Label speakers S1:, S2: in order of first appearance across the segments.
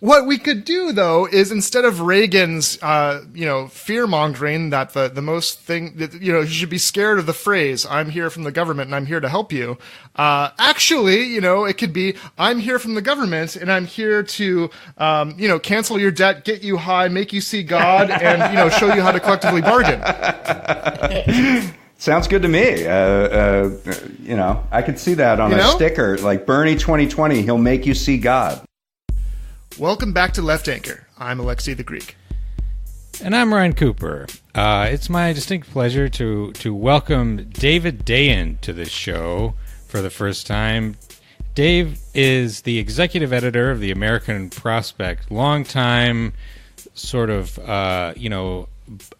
S1: What we could do, though, is instead of Reagan's, fear mongering that the most thing that, you should be scared of the phrase, I'm here from the government and I'm here to help you. Actually, it could be, I'm here from the government and I'm here to, cancel your debt, get you high, make you see God, and, show you how to collectively bargain.
S2: Sounds good to me. I could see that on a sticker, like Bernie 2020, he'll make you see God.
S1: Welcome back to Left Anchor. I'm Alexei the Greek.
S3: And I'm Ryan Cooper. It's my distinct pleasure to welcome David Dayen to this show for the first time. Dave is the executive editor of the American Prospect, longtime sort of,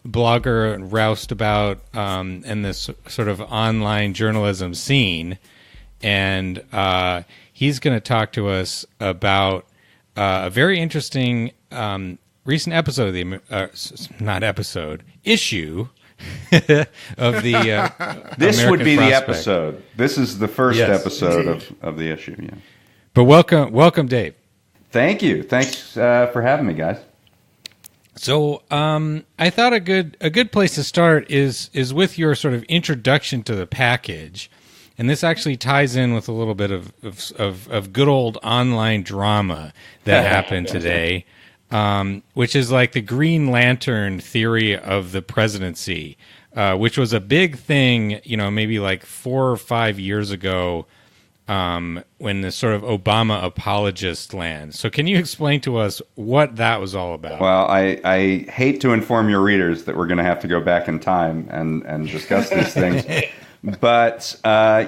S3: blogger and roustabout in this sort of online journalism scene. And he's going to talk to us about a very interesting recent episode of the issue of the
S2: this
S3: American
S2: would be
S3: Prospect.
S2: The episode. This is the first episode of the issue. Yeah.
S3: But welcome, Dave.
S2: Thank you. Thanks for having me, guys.
S3: So I thought a good place to start is with your sort of introduction to the package. And this actually ties in with a little bit of good old online drama that happened today, which is like the Green Lantern theory of the presidency, which was a big thing, maybe like 4 or 5 years ago when the sort of Obama apologist land. So can you explain to us what that was all about?
S2: Well, I hate to inform your readers that we're going to have to go back in time and discuss these things. But I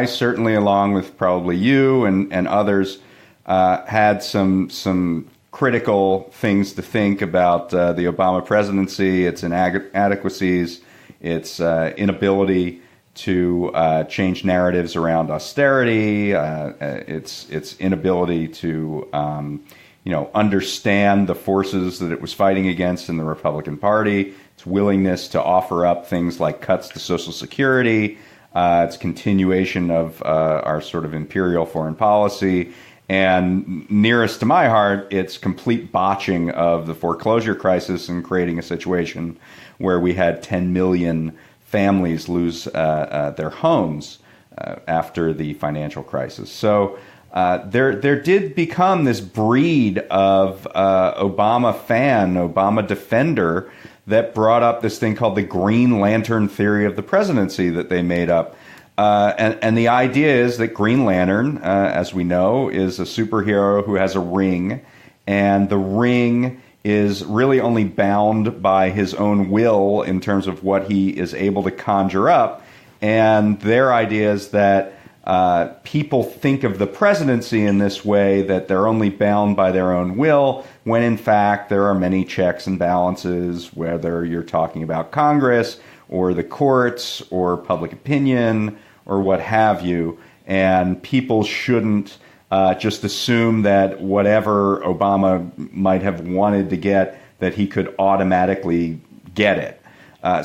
S2: certainly, along with probably you and others, had some critical things to think about the Obama presidency, its inadequacies, its inability to change narratives around austerity, its inability to understand the forces that it was fighting against in the Republican Party, its willingness to offer up things like cuts to Social Security, its continuation of our sort of imperial foreign policy, and nearest to my heart, its complete botching of the foreclosure crisis and creating a situation where we had 10 million families lose their homes after the financial crisis. So there did become this breed of Obama fan, Obama defender, that brought up this thing called the Green Lantern theory of the presidency that they made up. And the idea is that Green Lantern, as we know, is a superhero who has a ring, and the ring is really only bound by his own will in terms of what he is able to conjure up. And their idea is that people think of the presidency in this way, that they're only bound by their own will, when in fact there are many checks and balances, whether you're talking about Congress or the courts or public opinion or what have you. And people shouldn't just assume that whatever Obama might have wanted to get, that he could automatically get it.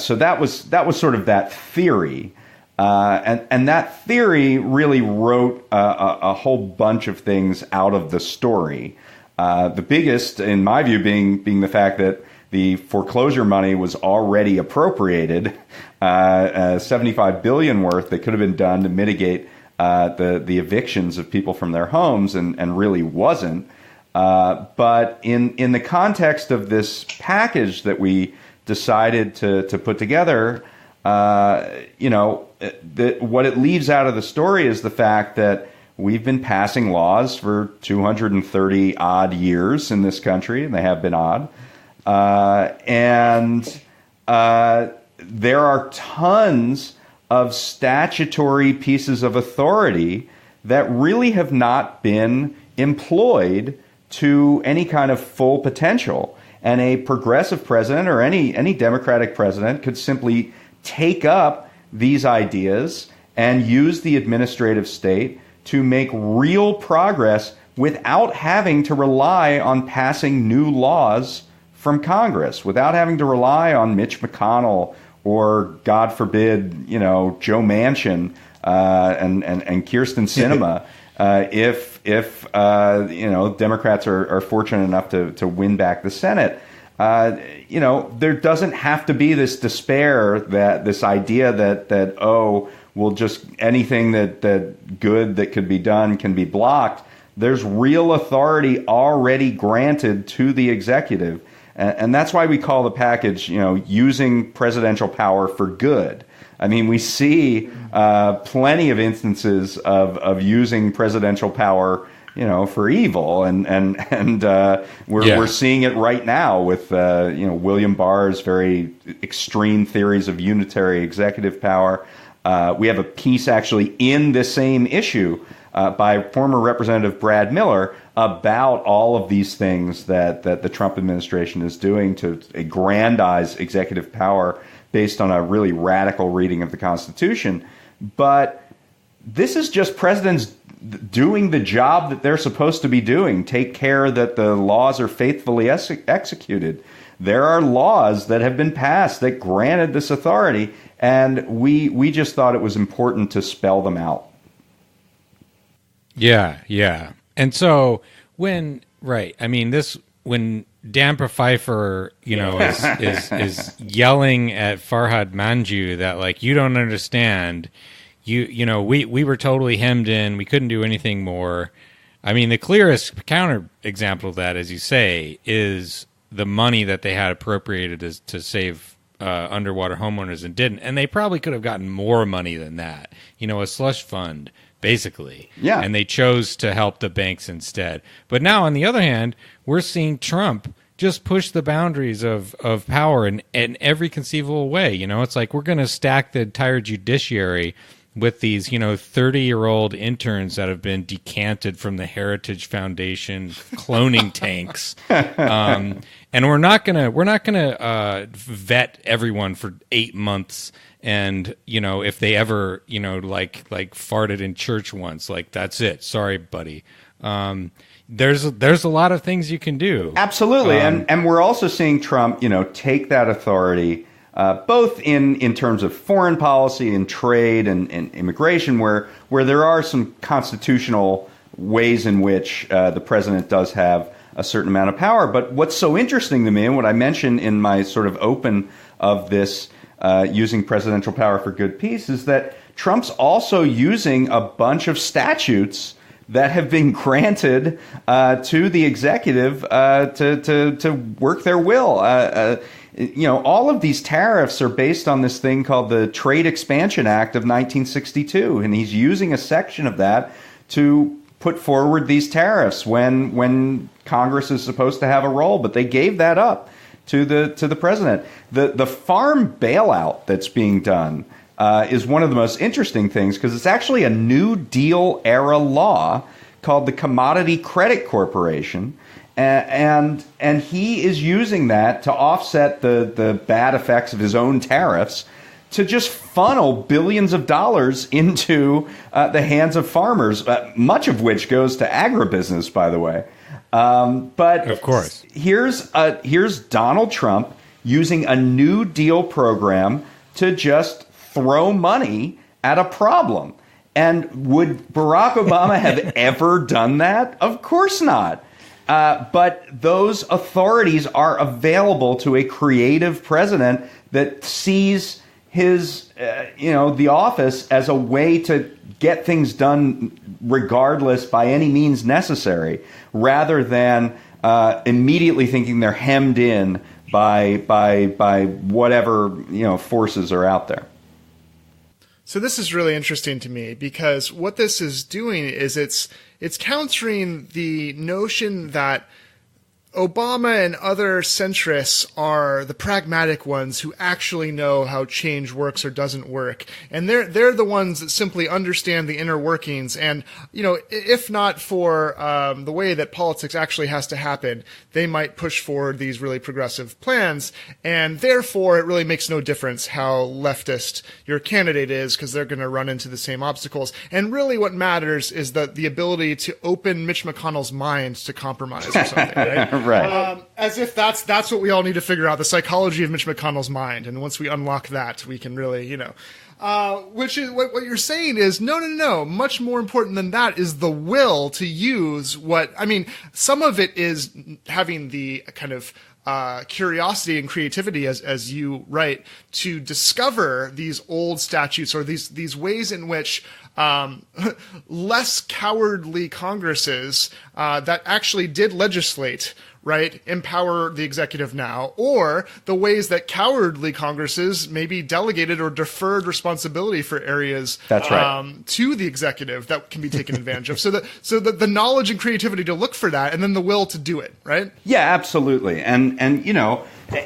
S2: So that was sort of that theory. And that theory really wrote a whole bunch of things out of the story. The biggest, in my view, being the fact that the foreclosure money was already appropriated, $75 billion worth that could have been done to mitigate the evictions of people from their homes, and really wasn't. But in the context of this package that we decided to put together, what it leaves out of the story is the fact that we've been passing laws for 230 odd years in this country, and they have been odd. And there are tons of statutory pieces of authority that really have not been employed to any kind of full potential. And a progressive president or any Democratic president could simply take up these ideas and use the administrative state to make real progress without having to rely on passing new laws from Congress, without having to rely on Mitch McConnell or, God forbid, Joe Manchin and Kirsten Sinema if Democrats are fortunate enough to win back the Senate. There doesn't have to be this despair, that this idea that well, just anything that good that could be done can be blocked. There's real authority already granted to the executive. And that's why we call the package, using presidential power for good. I mean, we see plenty of instances of using presidential power, for evil, and we're seeing it right now with William Barr's very extreme theories of unitary executive power. We have a piece actually in this same issue by former Representative Brad Miller about all of these things that the Trump administration is doing to aggrandize executive power based on a really radical reading of the Constitution. But this is just presidents doing the job that they're supposed to be doing, take care that the laws are faithfully executed. There are laws that have been passed that granted this authority, and we just thought it was important to spell them out.
S3: Yeah. And so when Damper Pfeiffer, is yelling at Farhad Manjoo that you don't understand, we were totally hemmed in, we couldn't do anything more. I mean, the clearest counter example of that, as you say, is the money that they had appropriated to save underwater homeowners and didn't, and they probably could have gotten more money than that. A slush fund. Basically.
S2: Yeah.
S3: And they chose to help the banks instead. But now, on the other hand, we're seeing Trump just push the boundaries of power in every conceivable way. It's like we're going to stack the entire judiciary with these, 30-year-old interns that have been decanted from the Heritage Foundation cloning tanks. And we're not gonna vet everyone for 8 months. And, if they ever, like farted in church once, that's it. Sorry, buddy. There's a lot of things you can do.
S2: Absolutely. And we're also seeing Trump, take that authority, both in terms of foreign policy and trade and immigration, where there are some constitutional ways in which the president does have a certain amount of power. But what's so interesting to me, and what I mentioned in my sort of open of this using presidential power for good piece, is that Trump's also using a bunch of statutes that have been granted to the executive to work their will. All of these tariffs are based on this thing called the Trade Expansion Act of 1962, and he's using a section of that to put forward these tariffs when Congress is supposed to have a role, but they gave that up to the president. The farm bailout that's being done is one of the most interesting things, because it's actually a New Deal era law called the Commodity Credit Corporation, and he is using that to offset the bad effects of his own tariffs, to just funnel billions of dollars into the hands of farmers, much of which goes to agribusiness, by the way. But
S3: of course,
S2: here's Donald Trump using a New Deal program to just throw money at a problem. And would Barack Obama have ever done that? Of course not. But those authorities are available to a creative president that sees his, the office as a way to get things done regardless by any means necessary, rather than immediately thinking they're hemmed in by whatever forces are out there.
S1: So this is really interesting to me, because what this is doing is it's countering the notion that Obama and other centrists are the pragmatic ones who actually know how change works or doesn't work. And they're the ones that simply understand the inner workings. And, if not for the way that politics actually has to happen, they might push forward these really progressive plans. And therefore, it really makes no difference how leftist your candidate is, because they're going to run into the same obstacles. And really what matters is the ability to open Mitch McConnell's mind to compromise or something, right?
S2: Right.
S1: As if that's what we all need to figure out, the psychology of Mitch McConnell's mind. And once we unlock that, we can really, which is what you're saying is no. Much more important than that is the will to use some of it is having the kind of curiosity and creativity, as you write, to discover these old statutes or these ways in which less cowardly Congresses that actually did legislate, right, empower the executive now, or the ways that cowardly Congresses maybe delegated or deferred responsibility for areas
S2: That's right.
S1: To the executive that can be taken advantage of. So the knowledge and creativity to look for that, and then the will to do it, right?
S2: Yeah, absolutely. And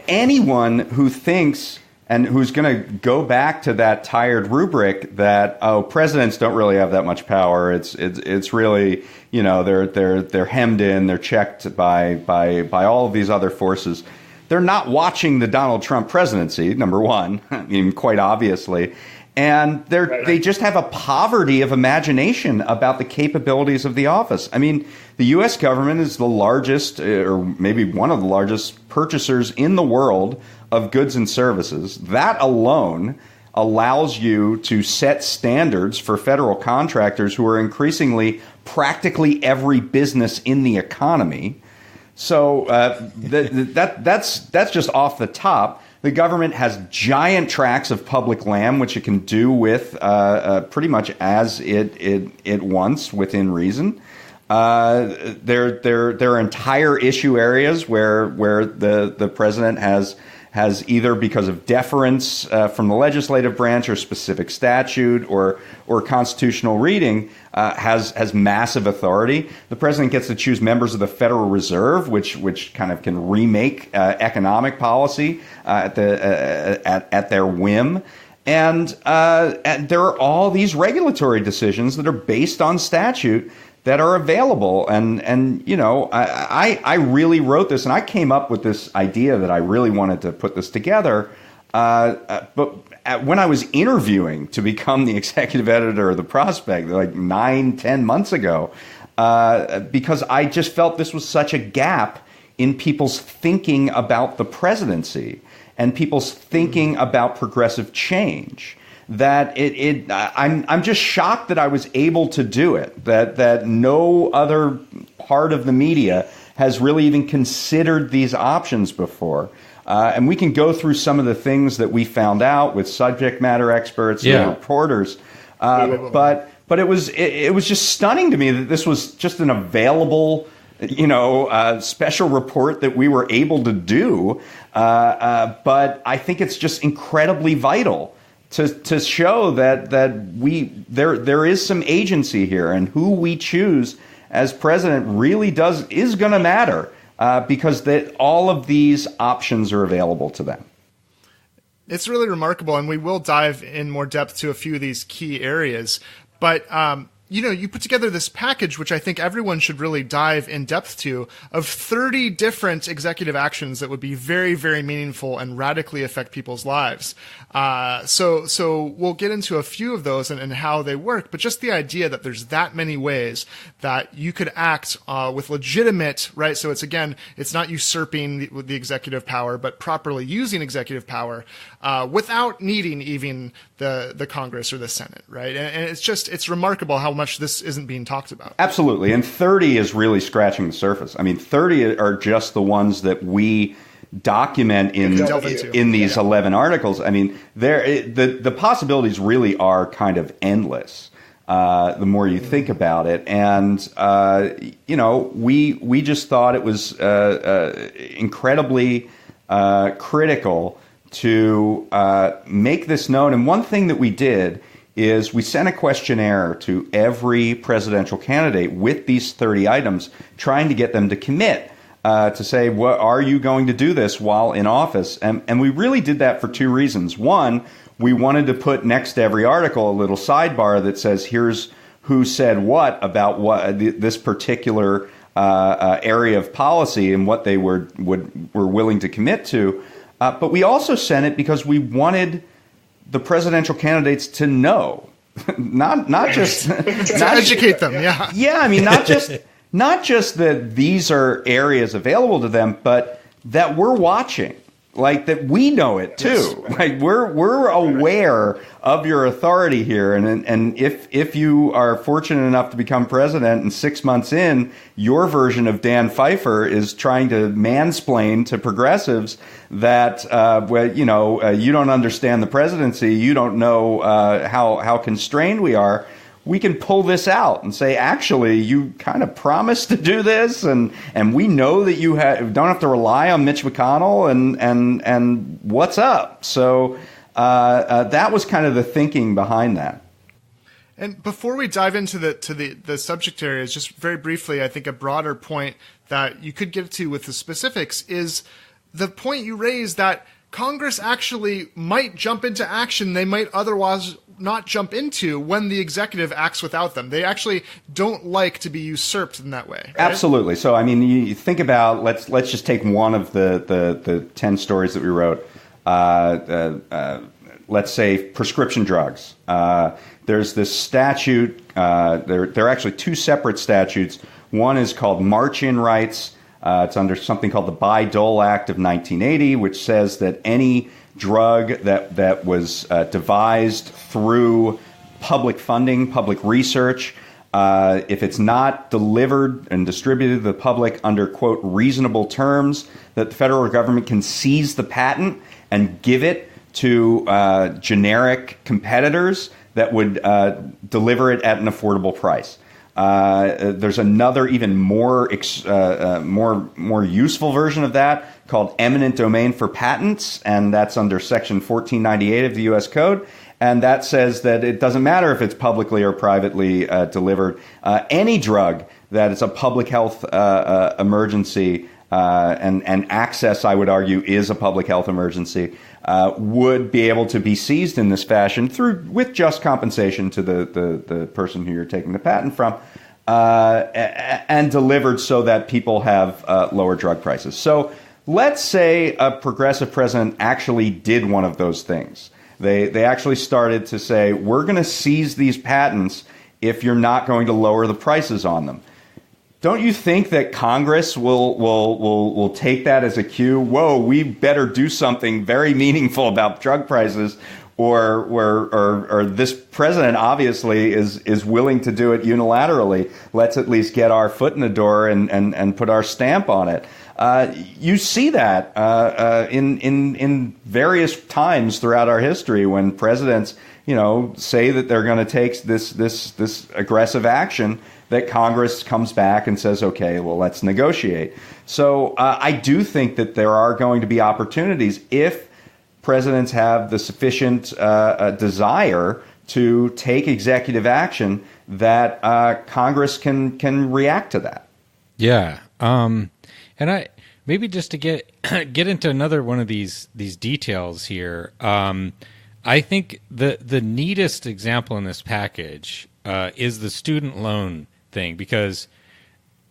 S2: anyone who thinks and who's going to go back to that tired rubric that presidents don't really have that much power. It's really they're hemmed in, they're checked by all of these other forces. They're not watching the Donald Trump presidency, number one, I mean, quite obviously. And they just have a poverty of imagination about the capabilities of the office. I mean, the U.S. government is the largest, or maybe one of the largest purchasers in the world of goods and services. That alone allows you to set standards for federal contractors who are increasingly practically every business in the economy. So that's just off the top. The government has giant tracts of public land, which it can do with pretty much as it wants within reason. There are entire issue areas where the president has either because of deference from the legislative branch or specific statute or constitutional reading has massive authority. The president gets to choose members of the Federal Reserve, which kind of can remake economic policy at their whim. And there are all these regulatory decisions that are based on statute that are available. And I really wrote this, and I came up with this idea that I really wanted to put this together. But when I was interviewing to become the executive editor of The Prospect, like 9-10 months ago, because I just felt this was such a gap in people's thinking about the presidency and people's thinking about progressive change. That I'm just shocked that I was able to do it. That no other part of the media has really even considered these options before. And we can go through some of the things that we found out with subject matter experts and reporters. But it was just stunning to me that this was just an available, special report that we were able to do. But I think it's just incredibly vital to show that there is some agency here, and who we choose as president really is going to matter because that all of these options are available to them.
S1: It's really remarkable, and we will dive in more depth to a few of these key areas. But you put together this package, which I think everyone should really dive in depth to, of 30 different executive actions that would be very, very meaningful and radically affect people's lives. So we'll get into a few of those and how they work, but just the idea that there's that many ways that you could act with legitimate, right? So it's not usurping the executive power, but properly using executive power without needing even the Congress or the Senate, right? And it's remarkable how much this isn't being talked about.
S2: Absolutely. And 30 is really scratching the surface. I mean, 30 are just the ones that we document in these 11 articles. I mean, the possibilities really are kind of endless the more you think about it. And, we just thought it was incredibly critical to make this known. And one thing that we did is we sent a questionnaire to every presidential candidate with these 30 items, trying to get them to commit to say, what are you going to do this while in office? And we really did that for two reasons. One, we wanted to put next to every article a little sidebar that says, here's who said what about this particular area of policy and what they were willing to commit to. But we also sent it because we wanted the presidential candidates to know, not just
S1: to educate them. Yeah.
S2: Yeah. I mean, not not just that these are areas available to them, but that we're watching. Like that we know it too. Yes, right. Like we're aware of your authority here, and if you are fortunate enough to become president, and 6 months in, your version of Dan Pfeiffer is trying to mansplain to progressives that you don't understand the presidency, you don't know how constrained we are. We can pull this out and say, actually, you kind of promised to do this, and we know that you don't have to rely on Mitch McConnell, and what's up? So that was kind of the thinking behind that.
S1: And before we dive into the subject areas, just very briefly, I think a broader point that you could get to with the specifics is the point you raised that Congress actually might jump into action they might otherwise not jump into when the executive acts without them. They actually don't like to be usurped in that way. Right?
S2: Absolutely. So, I mean, you think about, let's just take one of the 10 stories that we wrote. Let's say prescription drugs. There's this statute. There are actually two separate statutes. One is called March-in rights. It's under something called the Bayh-Dole Act of 1980, which says that any drug that was devised through public funding, public research, if it's not delivered and distributed to the public under, quote, reasonable terms, that the federal government can seize the patent and give it to generic competitors that would deliver it at an affordable price. There's another even more useful version of that called eminent domain for patents, and that's under Section 1498 of the U.S. Code. And that says that it doesn't matter if it's publicly or privately delivered. Any drug that is a public health emergency, and access, I would argue, is a public health emergency, would be able to be seized in this fashion with just compensation to the person who you're taking the patent from, and delivered so that people have lower drug prices. So let's say a progressive president actually did one of those things. They actually started to say, we're going to seize these patents if you're not going to lower the prices on them. Don't you think that Congress will take that as a cue? Whoa, we better do something very meaningful about drug prices, or this president obviously is willing to do it unilaterally. Let's at least get our foot in the door and put our stamp on it. You see that in various times throughout our history when presidents, say that they're going to take this aggressive action, that Congress comes back and says, okay, well, let's negotiate. So I do think that there are going to be opportunities if presidents have the sufficient desire to take executive action that Congress can react to that.
S3: Yeah. And I maybe just to get into another one of these details here. I think the neatest example in this package is the student loan thing, because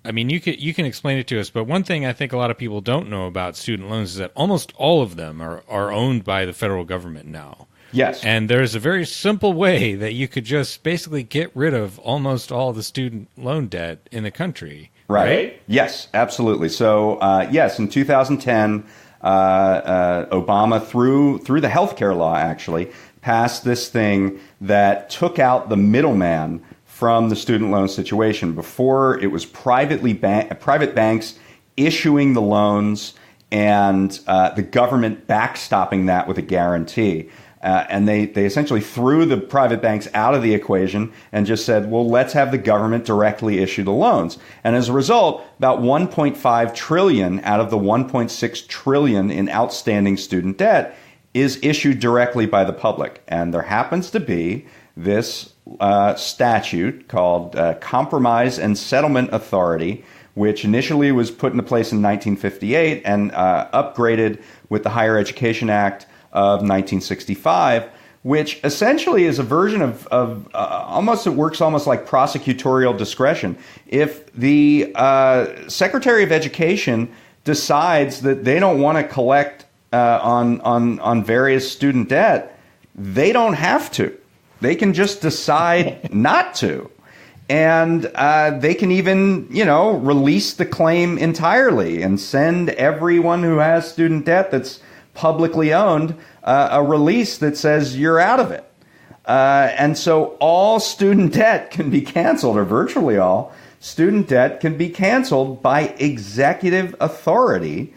S3: I mean you can explain it to us, but one thing I think a lot of people don't know about student loans is that almost all of them are owned by the federal government now.
S2: Yes.
S3: And there's a very simple way that you could just basically get rid of almost all the student loan debt in the country. Right?
S2: Yes, absolutely. So, yes, in 2010, Obama, through the healthcare law, actually, passed this thing that took out the middleman from the student loan situation. Before, it was private banks issuing the loans and the government backstopping that with a guarantee. And they essentially threw the private banks out of the equation and just said, well, let's have the government directly issue the loans. And as a result, about $1.5 trillion out of the $1.6 trillion in outstanding student debt is issued directly by the public. And there happens to be this statute called Compromise and Settlement Authority, which initially was put into place in 1958 and upgraded with the Higher Education Act of 1965, which essentially is a version of it works almost like prosecutorial discretion. If the Secretary of Education decides that they don't want to collect on various student debt, they don't have to. They can just decide not to. And they can even, release the claim entirely and send everyone who has student debt that's publicly owned a release that says you're out of it. And so all student debt can be canceled, or virtually all student debt can be canceled by executive authority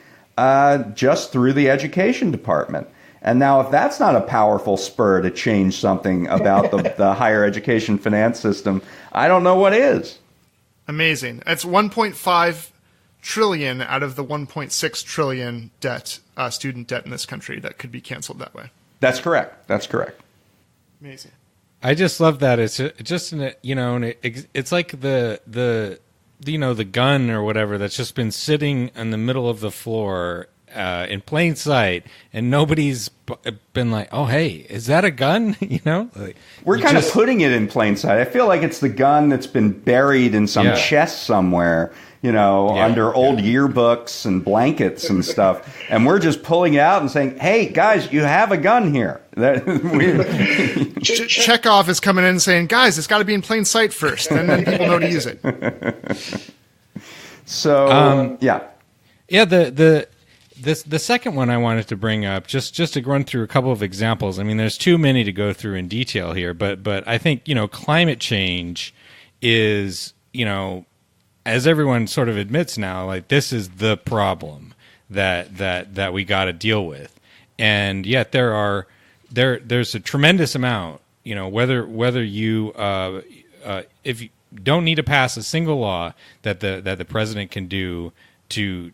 S2: just through the education department. And now, if that's not a powerful spur to change something about the higher education finance system, I don't know what is.
S1: Amazing. It's 1.5 trillion out of the 1.6 trillion debt, student debt in this country that could be canceled that way.
S2: That's correct. That's correct.
S1: Amazing.
S3: I just love that. It's just it's like the gun or whatever that's just been sitting in the middle of the floor in plain sight, and nobody's been like, "Oh, hey, is that a gun?"
S2: We're kind of putting it in plain sight. I feel like it's the gun that's been buried in some chest somewhere, under old yearbooks and blankets and stuff, and we're just pulling it out and saying, "Hey, guys, you have a gun here."
S1: Chekhov is coming in and saying, "Guys, it's got to be in plain sight first, and then people know to use it."
S2: So, yeah.
S3: The second one I wanted to bring up, just to run through a couple of examples. I mean, there's too many to go through in detail here, but I think, climate change is, as everyone sort of admits now, like, this is the problem that we got to deal with. And yet there's a tremendous amount, whether you if you don't need to pass a single law that the president can do to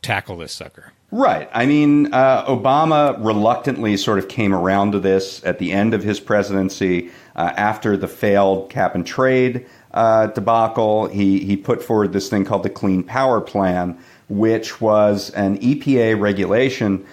S3: tackle this sucker.
S2: Right. I mean, Obama reluctantly sort of came around to this at the end of his presidency after the failed cap and trade debacle. He put forward this thing called the Clean Power Plan, which was an EPA regulation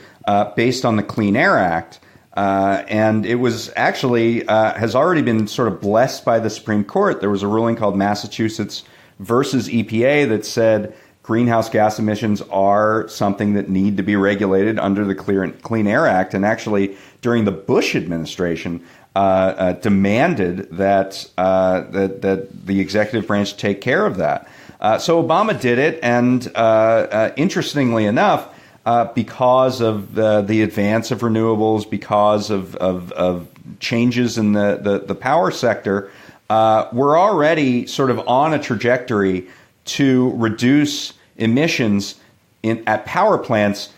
S2: based on the Clean Air Act. And it was actually has already been sort of blessed by the Supreme Court. There was a ruling called Massachusetts versus EPA that said greenhouse gas emissions are something that need to be regulated under the Clean Air Act. And actually, during the Bush administration, demanded that the executive branch take care of that. So Obama did it, and interestingly enough, because of the advance of renewables, because of changes in the power sector, we're already sort of on a trajectory to reduce emissions at power plants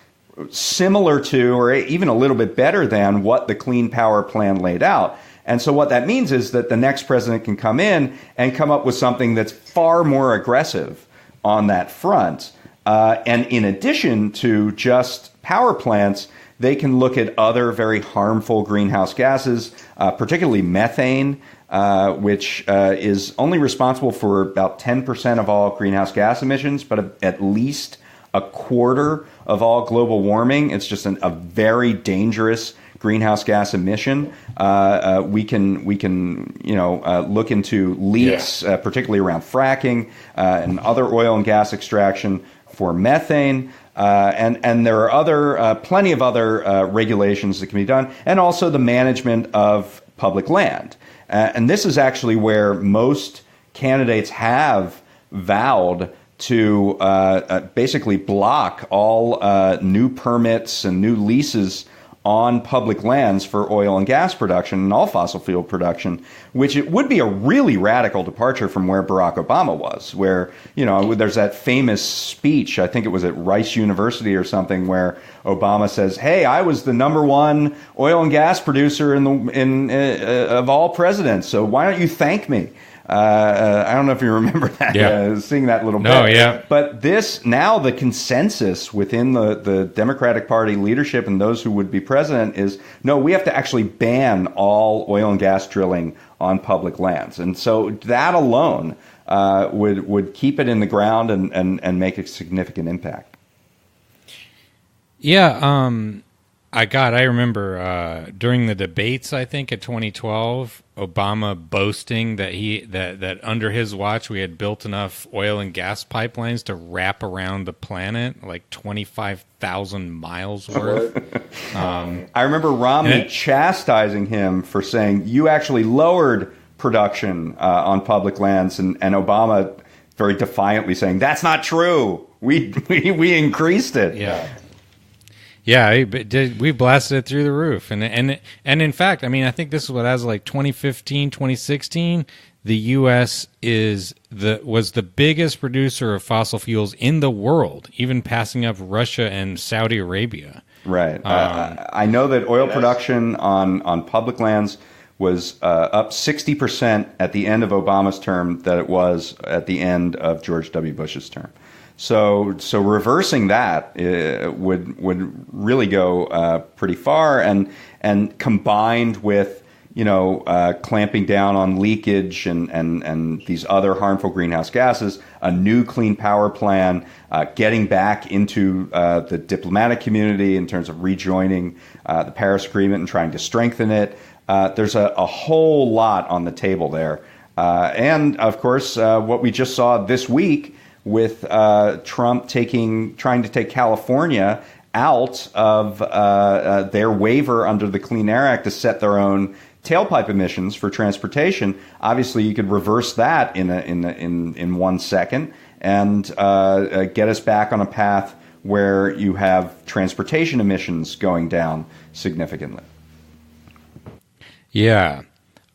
S2: similar to, or even a little bit better than, what the Clean Power Plan laid out. And so what that means is that the next president can come in and come up with something that's far more aggressive on that front. And in addition to just power plants, they can look at other very harmful greenhouse gases, particularly methane, which is only responsible for about 10% of all greenhouse gas emissions, but at least a quarter of all global warming. It's just a very dangerous greenhouse gas emission. We can look into leaks, particularly around fracking and other oil and gas extraction for methane. And there are plenty of other regulations that can be done, and also the management of public land. And this is actually where most candidates have vowed to basically block all new permits and new leases on public lands for oil and gas production and all fossil fuel production, which it would be a really radical departure from where Barack Obama was, where, there's that famous speech, I think it was at Rice University or something, where Obama says, "Hey, I was the number one oil and gas producer of all presidents, so why don't you thank me?" I don't know if you remember that, seeing that little bit.
S3: No, yeah.
S2: But now the consensus within the Democratic Party leadership and those who would be president is, no, we have to actually ban all oil and gas drilling on public lands. And so that alone would keep it in the ground and make a significant impact.
S3: Yeah, I remember during the debates, I think, at 2012, Obama boasting that under his watch we had built enough oil and gas pipelines to wrap around the planet, like 25,000 miles worth.
S2: I remember Romney chastising him for saying, "You actually lowered production on public lands, and Obama very defiantly saying, that's not true. We increased it.
S3: Yeah, we blasted it through the roof. And in fact, I mean, I think this is what, as like 2015, 2016, the U.S. was the biggest producer of fossil fuels in the world, even passing up Russia and Saudi Arabia.
S2: Right. I know that oil production on public lands was up 60% at the end of Obama's term that it was at the end of George W. Bush's term. So reversing that would really go pretty far, and combined with clamping down on leakage and these other harmful greenhouse gases, a new clean power plan, getting back into the diplomatic community in terms of rejoining the Paris Agreement and trying to strengthen it. There's a whole lot on the table there. And, of course, what we just saw this week with Trump trying to take California out of their waiver under the Clean Air Act to set their own tailpipe emissions for transportation. Obviously, you could reverse that in 1 second and get us back on a path where you have transportation emissions going down significantly.
S3: Yeah,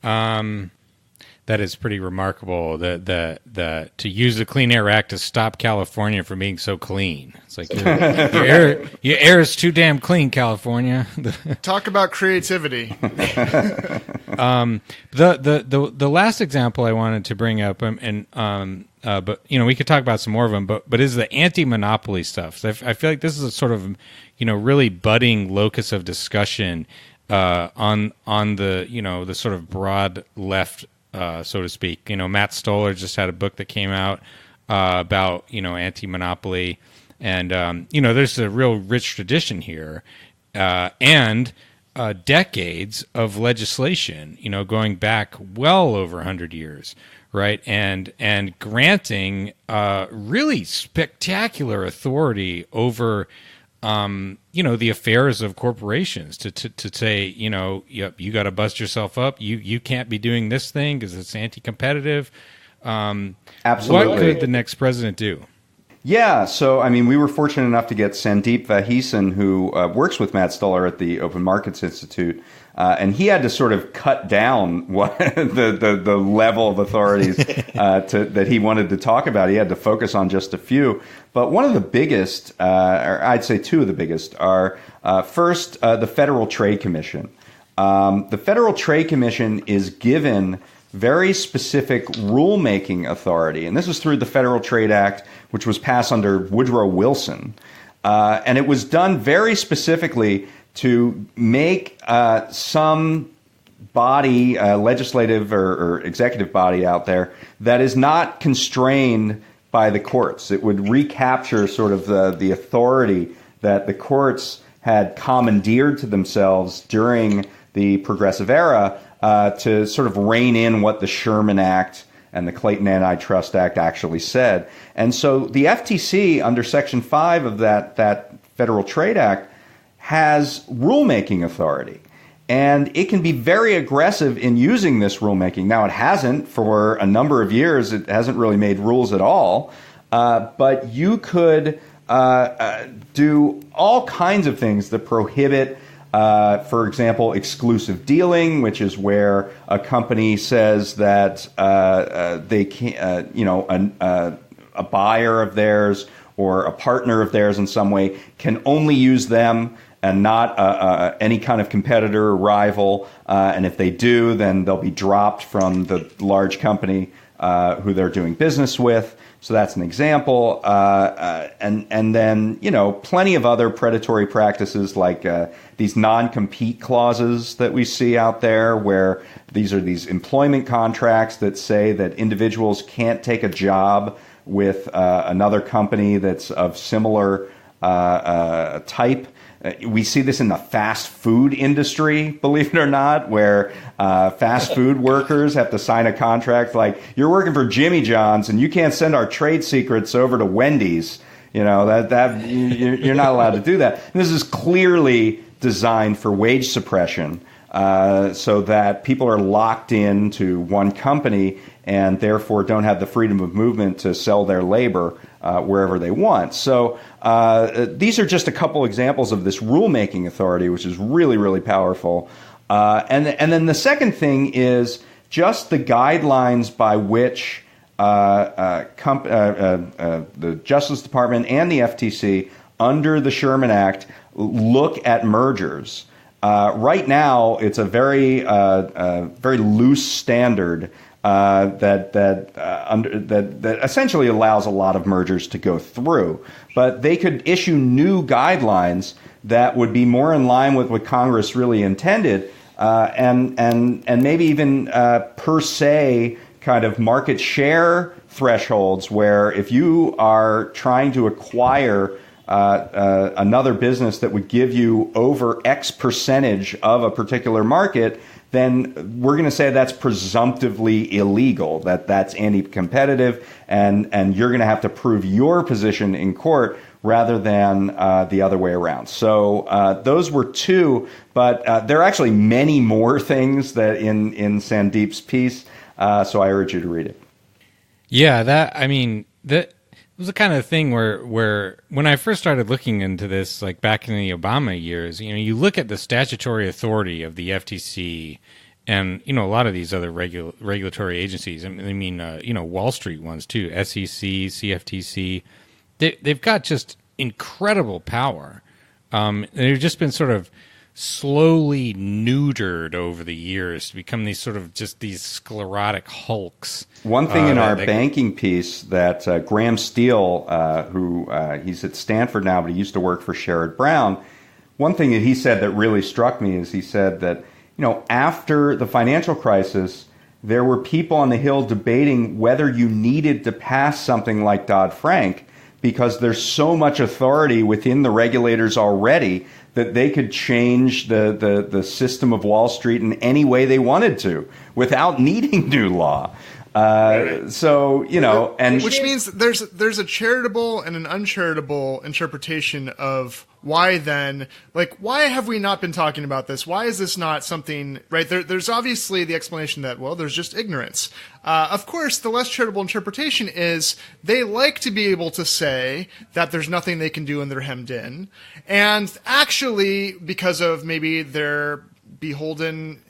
S3: that is pretty remarkable. That to use the Clean Air Act to stop California from being so clean. It's like your air is too damn clean, California.
S1: Talk about creativity.
S3: The last example I wanted to bring up, but we could talk about some more of them, but is the anti-monopoly stuff. So I feel like this is a sort of really budding locus of discussion on the the sort of broad left, so to speak. Matt Stoller just had a book that came out about anti-monopoly, and there's a real rich tradition here, and decades of legislation, going back well over 100 years, right? And granting really spectacular authority over the affairs of corporations to say, yep, you got to bust yourself up. You can't be doing this thing because it's anti-competitive.
S2: Absolutely.
S3: What could the next president do?
S2: Yeah, so I mean, we were fortunate enough to get Sandeep Vaheesan, who works with Matt Stoller at the Open Markets Institute, and he had to sort of cut down what the level of authorities that he wanted to talk about. He had to focus on just a few. But one of the biggest, or I'd say two of the biggest, are first the Federal Trade Commission. The Federal Trade Commission is given very specific rulemaking authority, and this was through the Federal Trade Act, which was passed under Woodrow Wilson, and it was done very specifically to make some body, legislative or executive body out there, that is not constrained by the courts. It would recapture sort of the authority that the courts had commandeered to themselves during the Progressive Era, to sort of rein in what the Sherman Act and the Clayton Antitrust Act actually said. And so the FTC, under Section 5 of that Federal Trade Act, has rulemaking authority. And it can be very aggressive in using this rulemaking. Now, it hasn't for a number of years. It hasn't really made rules at all. But you could do all kinds of things that prohibit, for example, exclusive dealing, which is where a company says that they can't, a buyer of theirs or a partner of theirs in some way can only use them and not any kind of competitor or rival. And if they do, then they'll be dropped from the large company who they're doing business with. So that's an example. And then, plenty of other predatory practices like these non-compete clauses that we see out there, where these are these employment contracts that say that individuals can't take a job with another company that's of similar type. We see this in the fast food industry, believe it or not, where fast food workers have to sign a contract like, you're working for Jimmy John's and you can't send our trade secrets over to Wendy's. You're not allowed to do that. And this is clearly designed for wage suppression. so that people are locked into one company and therefore don't have the freedom of movement to sell their labor wherever they want. So these are just a couple examples of this rulemaking authority, which is really, really powerful. And then the second thing is just the guidelines by which the Justice Department and the FTC under the Sherman Act look at mergers. Right now, it's a very loose standard that essentially allows a lot of mergers to go through. But they could issue new guidelines that would be more in line with what Congress really intended, and maybe even per se kind of market share thresholds, where if you are trying to acquire another business that would give you over X percentage of a particular market, then we're going to say that's presumptively illegal, that's anti-competitive, and you're going to have to prove your position in court rather than the other way around. So those were two, but there are actually many more things that in Sandeep's piece, so I urge you to read it.
S3: Yeah, that was the kind of thing where when I first started looking into this, like back in the Obama years, you look at the statutory authority of the FTC and, a lot of these other regulatory agencies. Wall Street ones too, SEC, CFTC. They've got just incredible power. They've just been sort of slowly neutered over the years to become these sort of just these sclerotic hulks.
S2: One thing in our banking piece that Graham Steele, who he's at Stanford now, but he used to work for Sherrod Brown, one thing that he said that really struck me is he said that, after the financial crisis, there were people on the Hill debating whether you needed to pass something like Dodd-Frank because there's so much authority within the regulators already that they could change the system of Wall Street in any way they wanted to without needing new law. So, and
S1: which means there's a charitable and an uncharitable interpretation of why then, why have we not been talking about this? Why is this not something, right? There's obviously the explanation that, there's just ignorance. Of course, the less charitable interpretation is they like to be able to say that there's nothing they can do and they're hemmed in. And actually, because of maybe their beholden,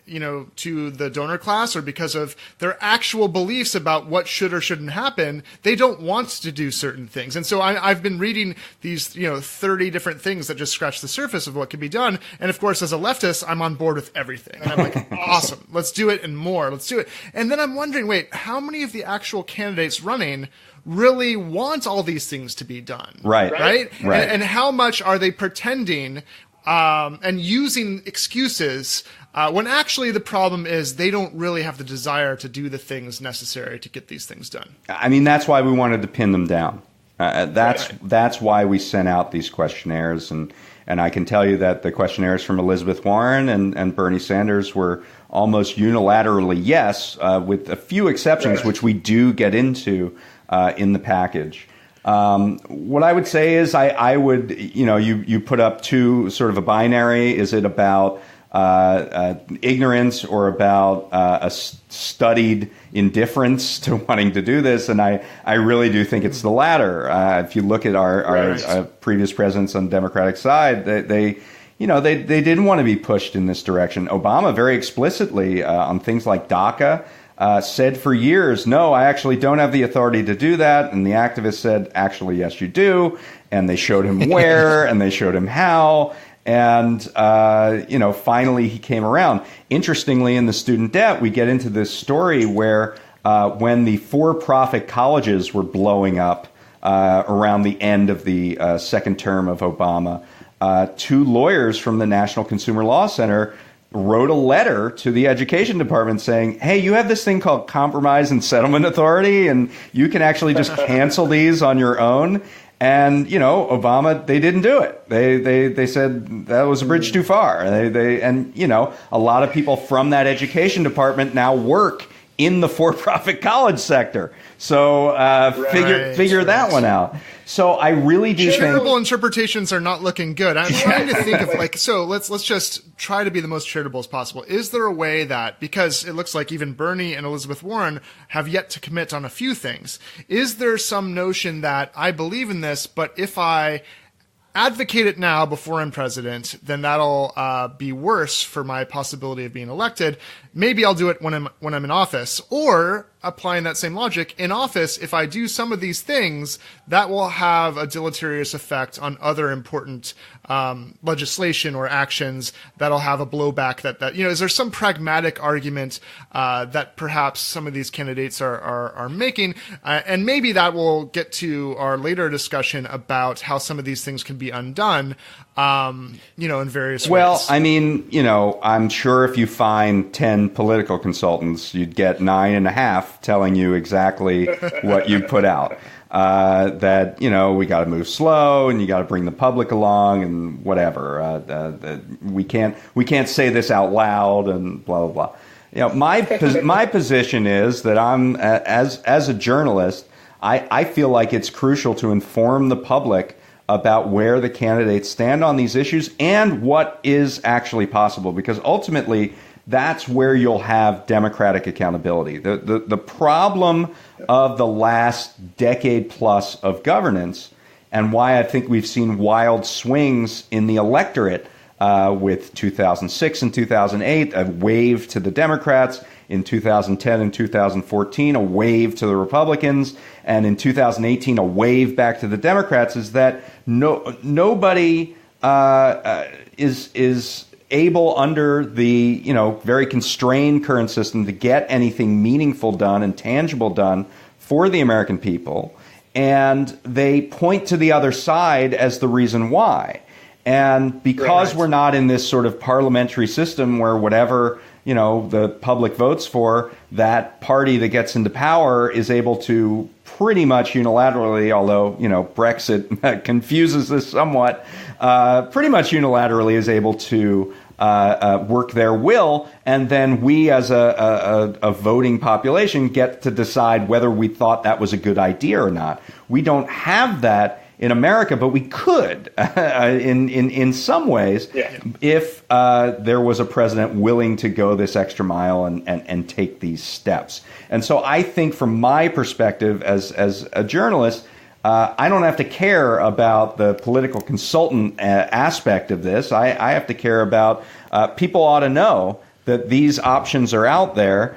S1: to the donor class, or because of their actual beliefs about what should or shouldn't happen, they don't want to do certain things. And so I've been reading these, 30 different things that just scratch the surface of what can be done. And of course, as a leftist, I'm on board with everything. And I'm like, awesome, let's do it and more, let's do it. And then I'm wondering, wait, how many of the actual candidates running really want all these things to be done?
S2: Right.
S1: And how much are they pretending and using excuses when actually the problem is they don't really have the desire to do the things necessary to get these things done.
S2: That's why we wanted to pin them down. That's why we sent out these questionnaires, and I can tell you that the questionnaires from Elizabeth Warren and Bernie Sanders were almost unilaterally yes, with a few exceptions, which we do get into in the package. What I would say is I would, you put up two sort of a binary. Is it about ignorance or about a studied indifference to wanting to do this? And I really do think it's the latter. If you look at our previous presidents on the Democratic side, they didn't want to be pushed in this direction. Obama very explicitly on things like DACA said for years, no, I actually don't have the authority to do that. And the activists said, actually, yes, you do. And they showed him where and they showed him how. And, finally he came around. Interestingly, in the student debt, we get into this story where when the for-profit colleges were blowing up around the end of the second term of Obama, two lawyers from the National Consumer Law Center wrote a letter to the education department saying, hey, you have this thing called compromise and settlement authority, and you can actually just cancel these on your own. And, Obama, they didn't do it. They said that was a bridge too far. A lot of people from that education department now work in the for-profit college sector. So figure that one out. So I really do think
S1: charitable interpretations are not looking good. I'm trying to think of so let's just try to be the most charitable as possible. Is there a way that, because it looks like even Bernie and Elizabeth Warren have yet to commit on a few things, is there some notion that I believe in this, but if I advocate it now before I'm president, then that'll be worse for my possibility of being elected. Maybe I'll do it when I'm in office. Or, applying that same logic, in office, if I do some of these things, that will have a deleterious effect on other important legislation or actions that'll have a blowback. That is there some pragmatic argument that perhaps some of these candidates are making, and maybe that will get to our later discussion about how some of these things can be undone, in various ways.
S2: Well, I mean, I'm sure if you find 10 political consultants, you'd get 9.5 telling you exactly what you put out. That, we got to move slow and you got to bring the public along and whatever. We can't say this out loud and blah, blah, blah. My position is that I'm, as a journalist, I feel like it's crucial to inform the public about where the candidates stand on these issues and what is actually possible, because ultimately that's where you'll have democratic accountability. The problem of the last decade plus of governance, and why I think we've seen wild swings in the electorate with 2006 and 2008, a wave to the Democrats, in 2010 and 2014, a wave to the Republicans, and in 2018, a wave back to the Democrats, is that nobody is able, under the very constrained current system, to get anything meaningful done and tangible done for the American people, and they point to the other side as the reason why. And because we're not in this sort of parliamentary system where whatever the public votes for, that party that gets into power is able to pretty much unilaterally, although, Brexit confuses this somewhat, pretty much unilaterally is able to work their will. And then we as a voting population get to decide whether we thought that was a good idea or not. We don't have that in America, but we could in some ways if there was a president willing to go this extra mile and take these steps. And so I think from my perspective as a journalist, I don't have to care about the political consultant aspect of this. I have to care about people ought to know that these options are out there.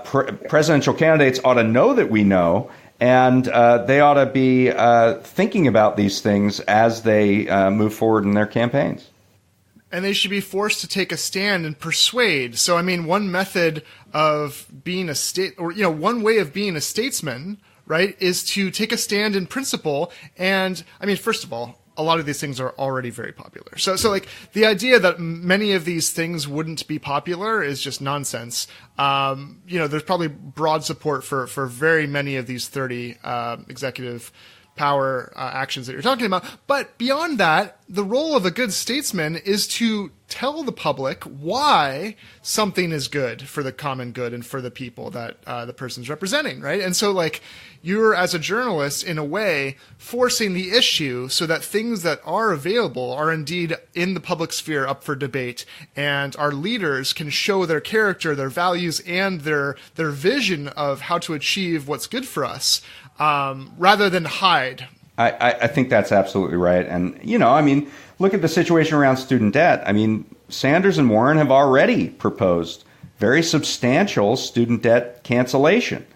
S2: Presidential candidates ought to know that we know. And they ought to be thinking about these things as they move forward in their campaigns.
S1: And they should be forced to take a stand and persuade. So, I mean, one method of being one way of being a statesman, right, is to take a stand in principle. And, I mean, first of all, a lot of these things are already very popular. So like the idea that many of these things wouldn't be popular is just nonsense. There's probably broad support for very many of these 30 executive power actions that you're talking about. But beyond that, the role of a good statesman is to tell the public why something is good for the common good and for the people that the person's representing, right? And so, like, you're, as a journalist, in a way, forcing the issue so that things that are available are indeed in the public sphere up for debate, and our leaders can show their character, their values, and their vision of how to achieve what's good for us, rather than hide.
S2: I think that's absolutely right. And, look at the situation around student debt. I mean, Sanders and Warren have already proposed very substantial student debt cancellation.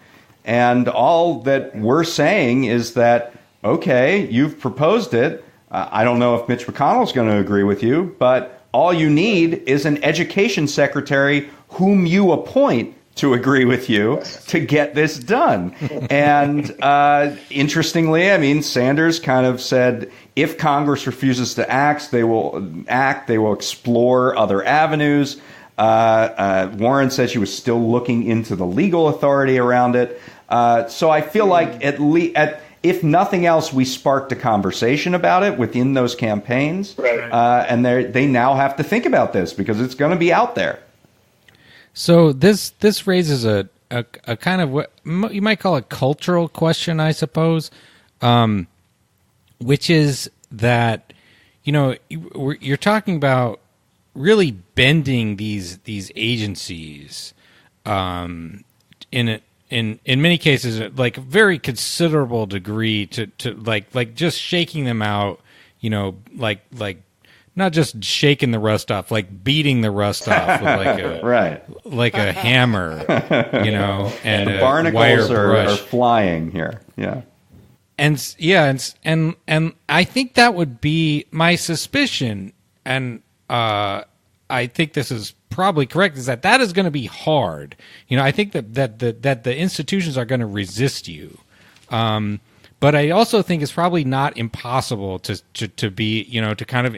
S2: And all that we're saying is that, okay, you've proposed it. I don't know if Mitch McConnell's going to agree with you, but all you need is an education secretary whom you appoint to agree with you to get this done. And interestingly, I mean, Sanders kind of said, if Congress refuses to act, they will explore other avenues. Warren said she was still looking into the legal authority around it. So I feel like if nothing else, we sparked a conversation about it within those campaigns. And they now have to think about this because it's going to be out there.
S3: So this raises a kind of what you might call a cultural question, I suppose, which is that, you're talking about really bending these agencies in many cases, like a very considerable degree to like just shaking them out, like not just shaking the rust off, like beating the rust off with like a
S2: right,
S3: like a hammer, and
S2: the
S3: a
S2: barnacles
S3: wire
S2: are
S3: brush.
S2: flying here. Yeah.
S3: And I think that would be my suspicion, and I think this is probably correct, is that is going to be hard. I think that the institutions are going to resist you, but I also think it's probably not impossible to be, to kind of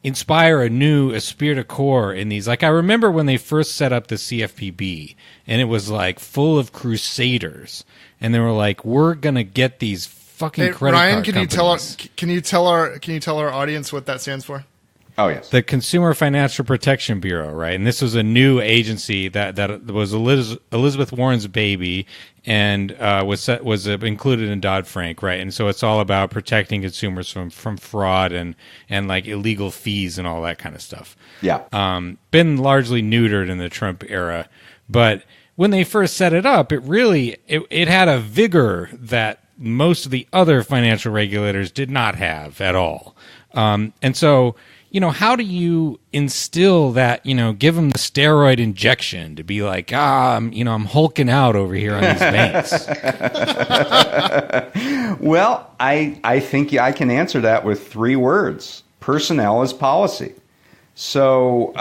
S3: inspire a new esprit de corps in these. Like, I remember when they first set up the CFPB, and it was like full of crusaders, and they were like, "We're gonna get these fucking credit
S1: Ryan,
S3: card companies."
S1: can you tell our audience what that stands for?
S2: Oh, yes.
S3: The Consumer Financial Protection Bureau, right? And this was a new agency that was Elizabeth Warren's baby, and was included in Dodd-Frank, right? And so it's all about protecting consumers from fraud and like illegal fees and all that kind of stuff.
S2: Yeah.
S3: Been largely neutered in the Trump era, but when they first set it up, it had a vigor that most of the other financial regulators did not have at all. And so, how do you instill that, give them the steroid injection to be like, I'm hulking out over here on these banks?
S2: Well, I think I can answer that with 3 words. Personnel is policy. So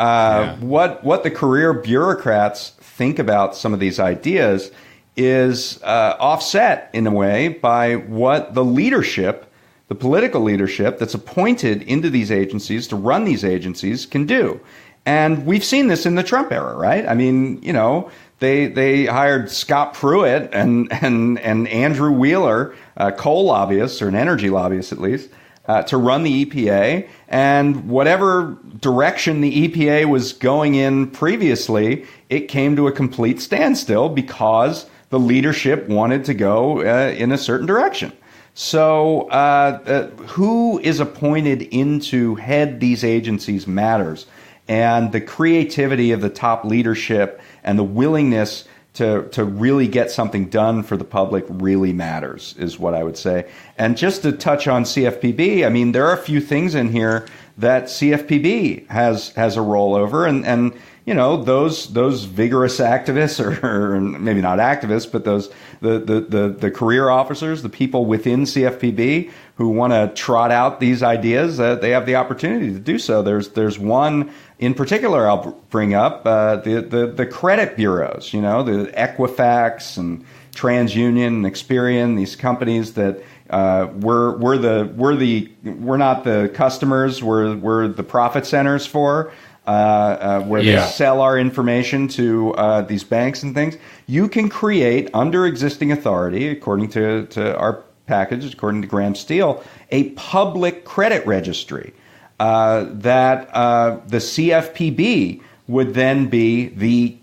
S2: what the career bureaucrats think about some of these ideas is offset in a way by what the leadership, the political leadership that's appointed into these agencies to run these agencies can do. And we've seen this in the Trump era, right? I mean, they hired Scott Pruitt and Andrew Wheeler, coal lobbyists, or an energy lobbyist at least, to run the EPA. And whatever direction the EPA was going in previously, it came to a complete standstill because the leadership wanted to go in a certain direction. So who is appointed in to head these agencies matters. And the creativity of the top leadership and the willingness to really get something done for the public really matters, is what I would say. And just to touch on CFPB, I mean, there are a few things in here that CFPB has a role over, and those vigorous activists, or maybe not activists, but those the career officers, the people within CFPB who want to trot out these ideas, they have the opportunity to do so. There's one in particular I'll bring up, the credit bureaus, the Equifax and TransUnion and Experian, these companies that we're not the customers, we're the profit centers for. Where they sell our information to these banks and things. You can create, under existing authority, according to our package, according to Graham Steele, a public credit registry that the CFPB would then be the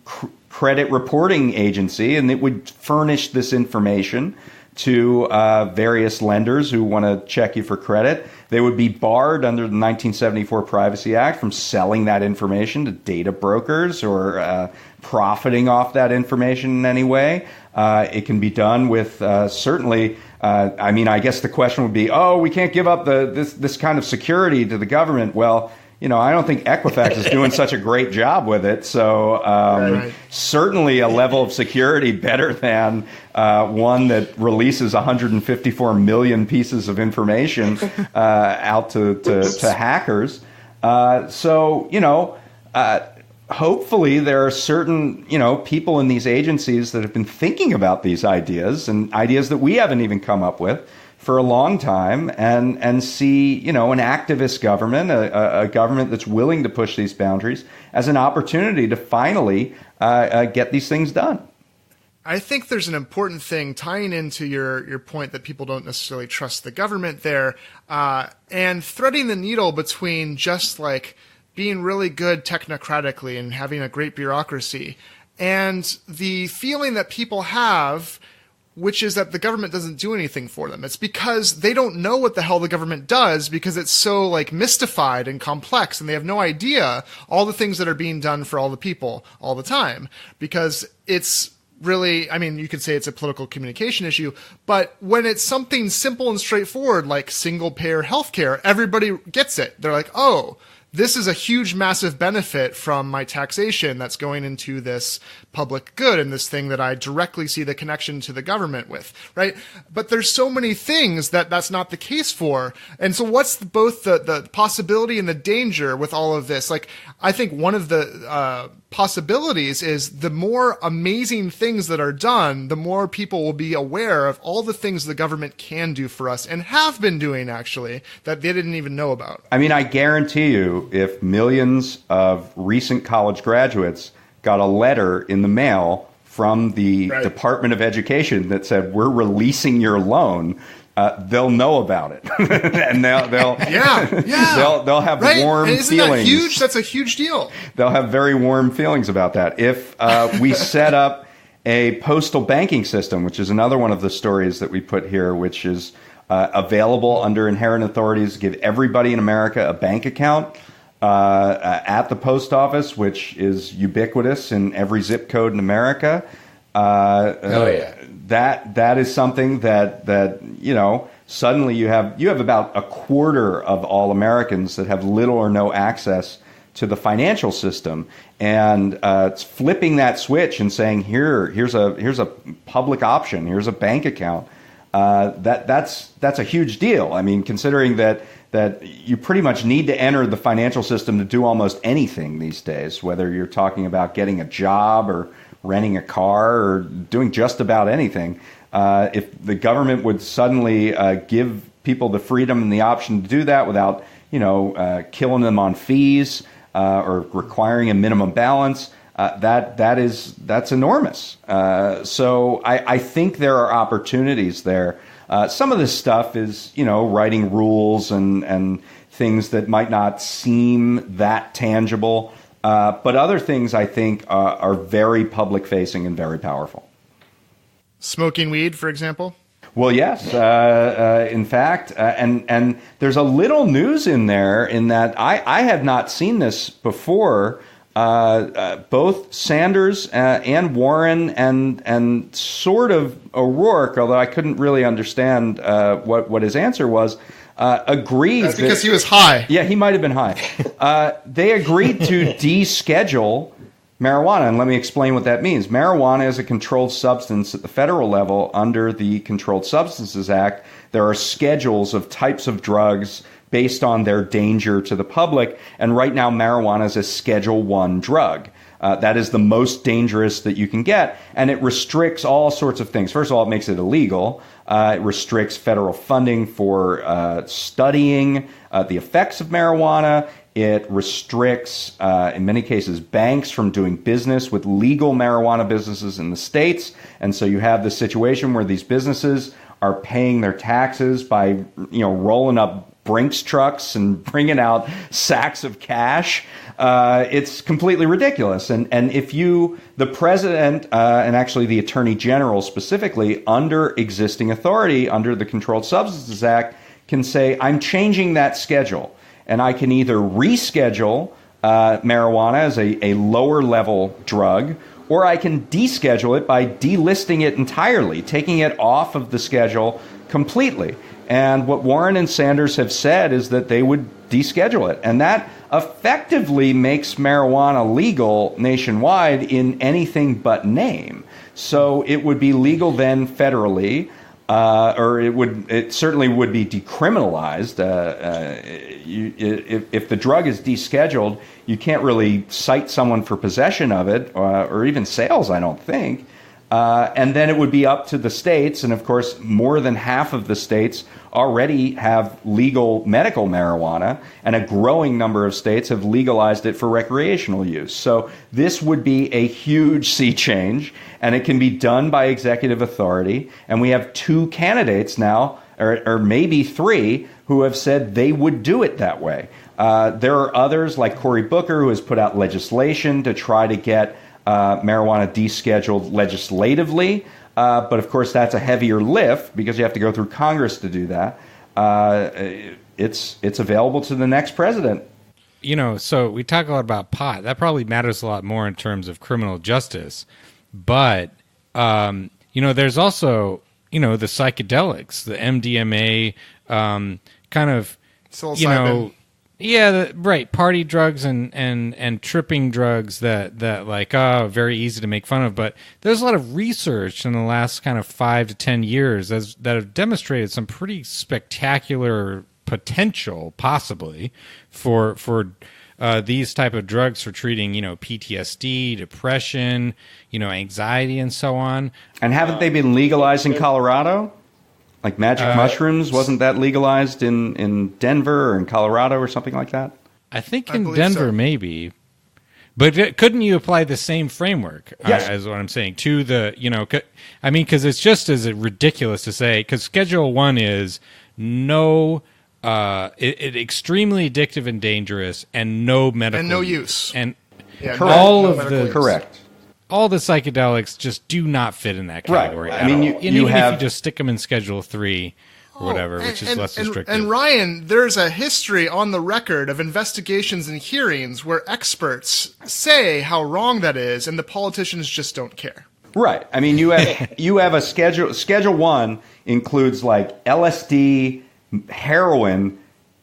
S2: credit reporting agency, and it would furnish this information to various lenders who want to check you for credit. They would be barred under the 1974 Privacy Act from selling that information to data brokers or profiting off that information in any way. It can be done with certainly. I guess the question would be, we can't give up this kind of security to the government. Well, I don't think Equifax is doing such a great job with it. So certainly a level of security better than one that releases 154 million pieces of information out to hackers. Hopefully there are certain, people in these agencies that have been thinking about these ideas, and ideas that we haven't even come up with for a long time, and see, an activist government, a government that's willing to push these boundaries, as an opportunity to finally get these things done.
S1: I think there's an important thing tying into your point that people don't necessarily trust the government there, and threading the needle between just like being really good technocratically and having a great bureaucracy, and the feeling that people have, which is that the government doesn't do anything for them. It's because they don't know what the hell the government does, because it's so like mystified and complex, and they have no idea all the things that are being done for all the people all the time, because it's really, I mean, you could say it's a political communication issue, but when it's something simple and straightforward like single payer healthcare, everybody gets it. They're like, oh, this is a huge, massive benefit from my taxation that's going into this public good and this thing that I directly see the connection to the government with, right? But there's so many things that that's not the case for. And so what's both the possibility and the danger with all of this? Like, I think one of the possibilities is the more amazing things that are done, the more people will be aware of all the things the government can do for us and have been doing, actually, that they didn't even know about.
S2: I mean, I guarantee you, if millions of recent college graduates got a letter in the mail from the Department of Education that said, we're releasing your loan, they'll know about it. And they'll they'll have warm
S1: isn't
S2: feelings.
S1: That huge? That's a huge deal.
S2: They'll have very warm feelings about that. If we set up a postal banking system, which is another one of the stories that we put here, which is available under inherent authorities to give everybody in America a bank account at the post office, which is ubiquitous in every zip code in America. That is something that you know, suddenly you have about a quarter of all Americans that have little or no access to the financial system, and it's flipping that switch and saying here's a public option, here's a bank account. That's a huge deal. I mean, considering that you pretty much need to enter the financial system to do almost anything these days, whether you're talking about getting a job or renting a car or doing just about anything. If the government would suddenly give people the freedom and the option to do that without, killing them on fees or requiring a minimum balance, that's enormous. So I think there are opportunities there. Some of this stuff is, writing rules and things that might not seem that tangible. But other things, I think, are very public-facing and very powerful.
S1: Smoking weed, for example?
S2: Well, yes. In fact, and there's a little news in there in that I had not seen this before. Both Sanders and Warren and sort of O'Rourke, although I couldn't really understand what his answer was, agreed.
S1: That's because he was high.
S2: Yeah, he might have been high. They agreed to deschedule marijuana, and let me explain what that means. Marijuana is a controlled substance at the federal level under the Controlled Substances Act. There are schedules of types of drugs based on their danger to the public, and right now marijuana is a Schedule I drug. That is the most dangerous that you can get, and it restricts all sorts of things. First of all, it makes it illegal. It restricts federal funding for studying the effects of marijuana. It restricts, in many cases, banks from doing business with legal marijuana businesses in the states. And so you have this situation where these businesses are paying their taxes by, rolling up Brinks trucks and bringing out sacks of cash. It's completely ridiculous. And if the president and actually the attorney general specifically, under existing authority, under the Controlled Substances Act, can say, I'm changing that schedule. And I can either reschedule marijuana as a lower level drug, or I can deschedule it by delisting it entirely, taking it off of the schedule completely. And what Warren and Sanders have said is that they would deschedule it. And that effectively makes marijuana legal nationwide in anything but name. So it would be legal then federally, or it certainly would be decriminalized. If the drug is descheduled, you can't really cite someone for possession of it or even sales, I don't think. And then it would be up to the states. And of course, more than half of the states already have legal medical marijuana, and a growing number of states have legalized it for recreational use. So this would be a huge sea change, and it can be done by executive authority. And we have two candidates now, or maybe three, who have said they would do it that way. There are others like Cory Booker, who has put out legislation to try to get marijuana descheduled legislatively. But of course, that's a heavier lift because you have to go through Congress to do that. It's available to the next president.
S3: So we talk a lot about pot. That probably matters a lot more in terms of criminal justice. But, there's also, the psychedelics, the MDMA, kind of,
S1: Psilocybin.
S3: Right, party drugs and tripping drugs that very easy to make fun of. But there's a lot of research in the last kind of 5 to 10 years that have demonstrated some pretty spectacular potential, possibly, for these type of drugs for treating, PTSD, depression, anxiety, and so on.
S2: And haven't they been legalized in Colorado? Like magic mushrooms, wasn't that legalized in Denver or in Colorado or something like that?
S3: I think in Denver, maybe. But couldn't you apply the same framework,
S2: yes.
S3: As what I'm saying, to the, because it's just as ridiculous to say, because Schedule 1 is no... extremely addictive and dangerous, and no medical
S1: and no use,
S3: and
S2: all the
S3: psychedelics just do not fit in that category.
S2: Right. I mean,
S3: if you just stick them in Schedule 3 or whatever, which is less restrictive.
S1: And Ryan, there's a history on the record of investigations and hearings where experts say how wrong that is, and the politicians just don't care.
S2: Right. I mean, you have a Schedule 1 includes like LSD, heroin,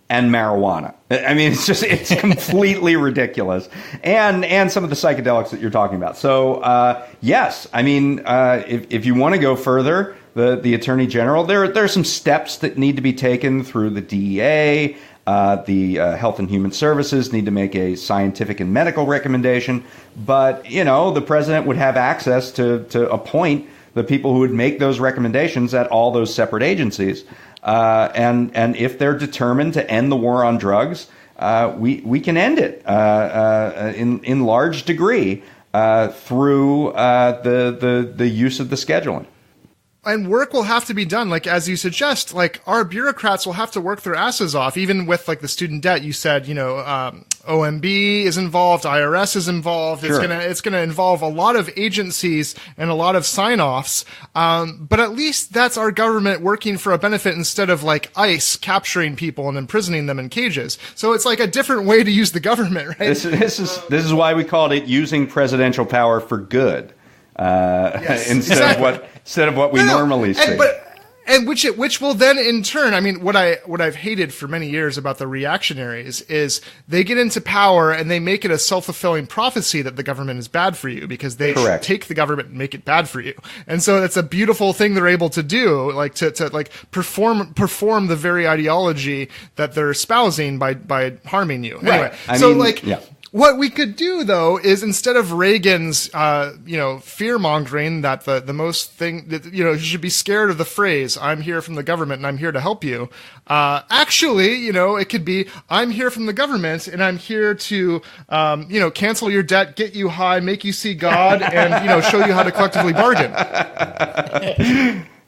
S2: and marijuana. I mean, it's completely ridiculous. And some of the psychedelics that you're talking about. So, yes, I mean, if you want to go further, the Attorney General, there are some steps that need to be taken through the DEA. The Health and Human Services need to make a scientific and medical recommendation. But, the president would have access to appoint the people who would make those recommendations at all those separate agencies. And if they're determined to end the war on drugs, we can end it in large degree through the use of the scheduling.
S1: And work will have to be done, like as you suggest. Like our bureaucrats will have to work their asses off, even with like the student debt. You said, OMB is involved, IRS is involved.
S2: Sure.
S1: It's gonna involve a lot of agencies and a lot of sign-offs. But at least that's our government working for a benefit instead of like ICE capturing people and imprisoning them in cages. So it's like a different way to use the government, right?
S2: This is why we called it using presidential power for good.
S1: Yes,
S2: instead of what we normally see.
S1: And which will then in turn, I mean, what I've hated for many years about the reactionaries is they get into power and they make it a self-fulfilling prophecy that the government is bad for you because they take the government and make it bad for you. And so that's a beautiful thing they're able to do, like to like perform the very ideology that they're espousing by harming you. Anyway,
S2: right.
S1: What we could do, though, is instead of Reagan's, fear-mongering that the most thing that, you should be scared of the phrase, I'm here from the government and I'm here to help you. Actually, it could be, I'm here from the government and I'm here to, cancel your debt, get you high, make you see God, and, show you how to collectively bargain.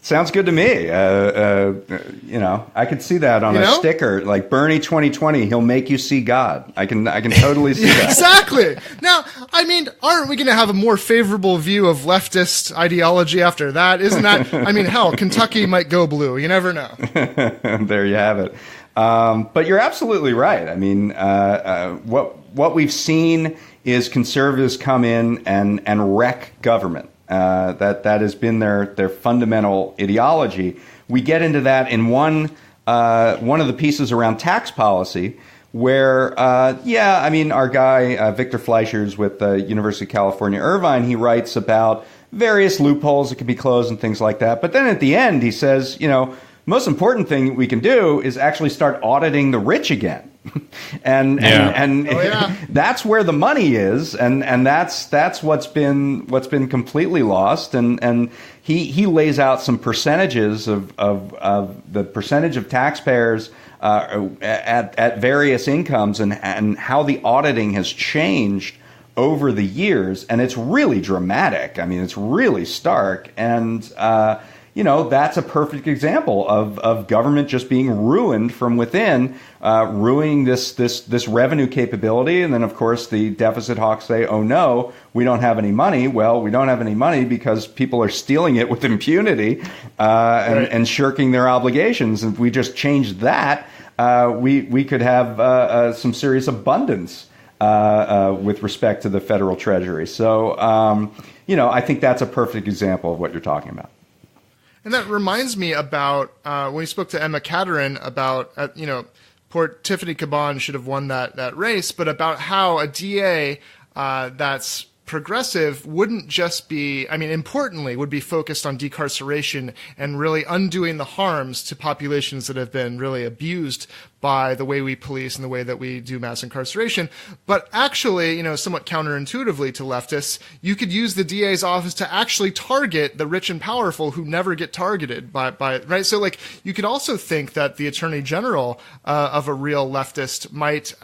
S2: Sounds good to me. I could see that on a sticker, like Bernie 2020. He'll make you see God. I can totally see that.
S1: Exactly. Now, I mean, aren't we going to have a more favorable view of leftist ideology after that? Isn't that? I mean, hell, Kentucky might go blue. You never know.
S2: There you have it. But you're absolutely right. I mean, what we've seen is conservatives come in and wreck government. That has been their fundamental ideology. We get into that in one of the pieces around tax policy, where our guy Victor Fleischers with the University of California, Irvine, he writes about various loopholes that could be closed and things like that. But then at the end, he says, most important thing we can do is actually start auditing the rich again. and that's where the money is, and that's what's been completely lost. And he lays out some percentages of the percentage of taxpayers at various incomes and how the auditing has changed over the years, and it's really dramatic. I mean, it's really stark. And that's a perfect example of government just being ruined from within, ruining this revenue capability. And then, of course, the deficit hawks say, oh, no, we don't have any money. Well, we don't have any money because people are stealing it with impunity and shirking their obligations. And if we just change that, we could have some serious abundance with respect to the federal treasury. So, I think that's a perfect example of what you're talking about.
S1: And that reminds me about when we spoke to Emma Caterin about, poor Tiffany Caban should have won that race, but about how a DA that's progressive wouldn't just be, importantly, would be focused on decarceration and really undoing the harms to populations that have been really abused by the way we police and the way that we do mass incarceration. But actually, somewhat counterintuitively to leftists, you could use the DA's office to actually target the rich and powerful who never get targeted by right? So, you could also think that the Attorney General of a real leftist might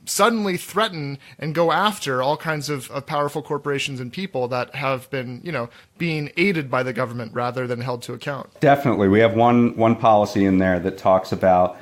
S1: suddenly threaten and go after all kinds of powerful corporations and people that have been, being aided by the government rather than held to account.
S2: Definitely. We have one policy in there that talks about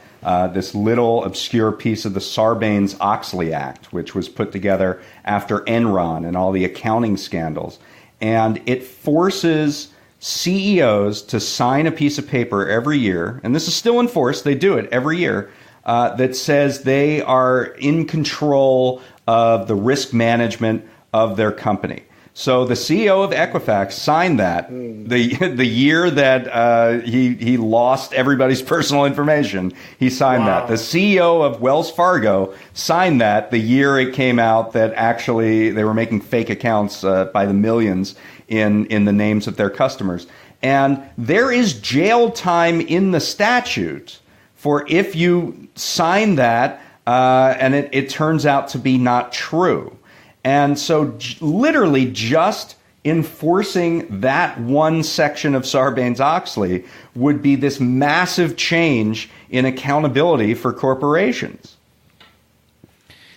S2: this little obscure piece of the Sarbanes-Oxley Act, which was put together after Enron and all the accounting scandals. And it forces CEOs to sign a piece of paper every year, and this is still in force, they do it every year, that says they are in control of the risk management of their company. So the CEO of Equifax signed that the year that he lost everybody's personal information. He signed that. The CEO of Wells Fargo signed that the year it came out that actually they were making fake accounts by the millions in the names of their customers. And there is jail time in the statute for if you sign that and it turns out to be not true. And so literally just enforcing that one section of Sarbanes-Oxley would be this massive change in accountability for corporations.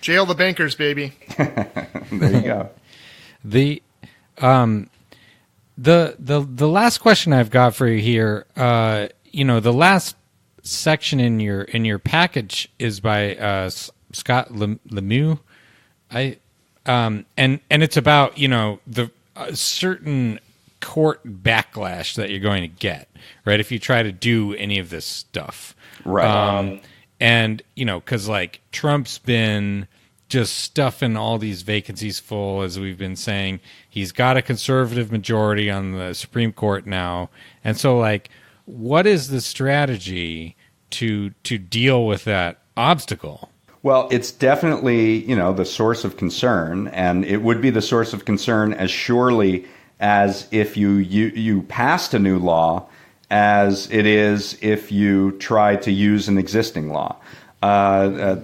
S1: Jail the bankers, baby.
S2: There you go.
S3: The last question I've got for you here, the last section in your package is by Scott Lemieux. And it's about, the certain court backlash that you're going to get, right? If you try to do any of this stuff.
S2: Right.
S3: And, because Trump's been just stuffing all these vacancies full, as we've been saying. He's got a conservative majority on the Supreme Court now. And so, what is the strategy to deal with that obstacle?
S2: Well, it's definitely, the source of concern, and it would be the source of concern as surely as if you passed a new law as it is if you try to use an existing law. The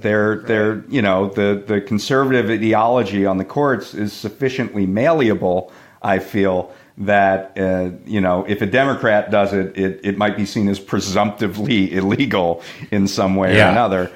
S2: conservative ideology on the courts is sufficiently malleable, I feel, that, if a Democrat does it, it might be seen as presumptively illegal in some way or another.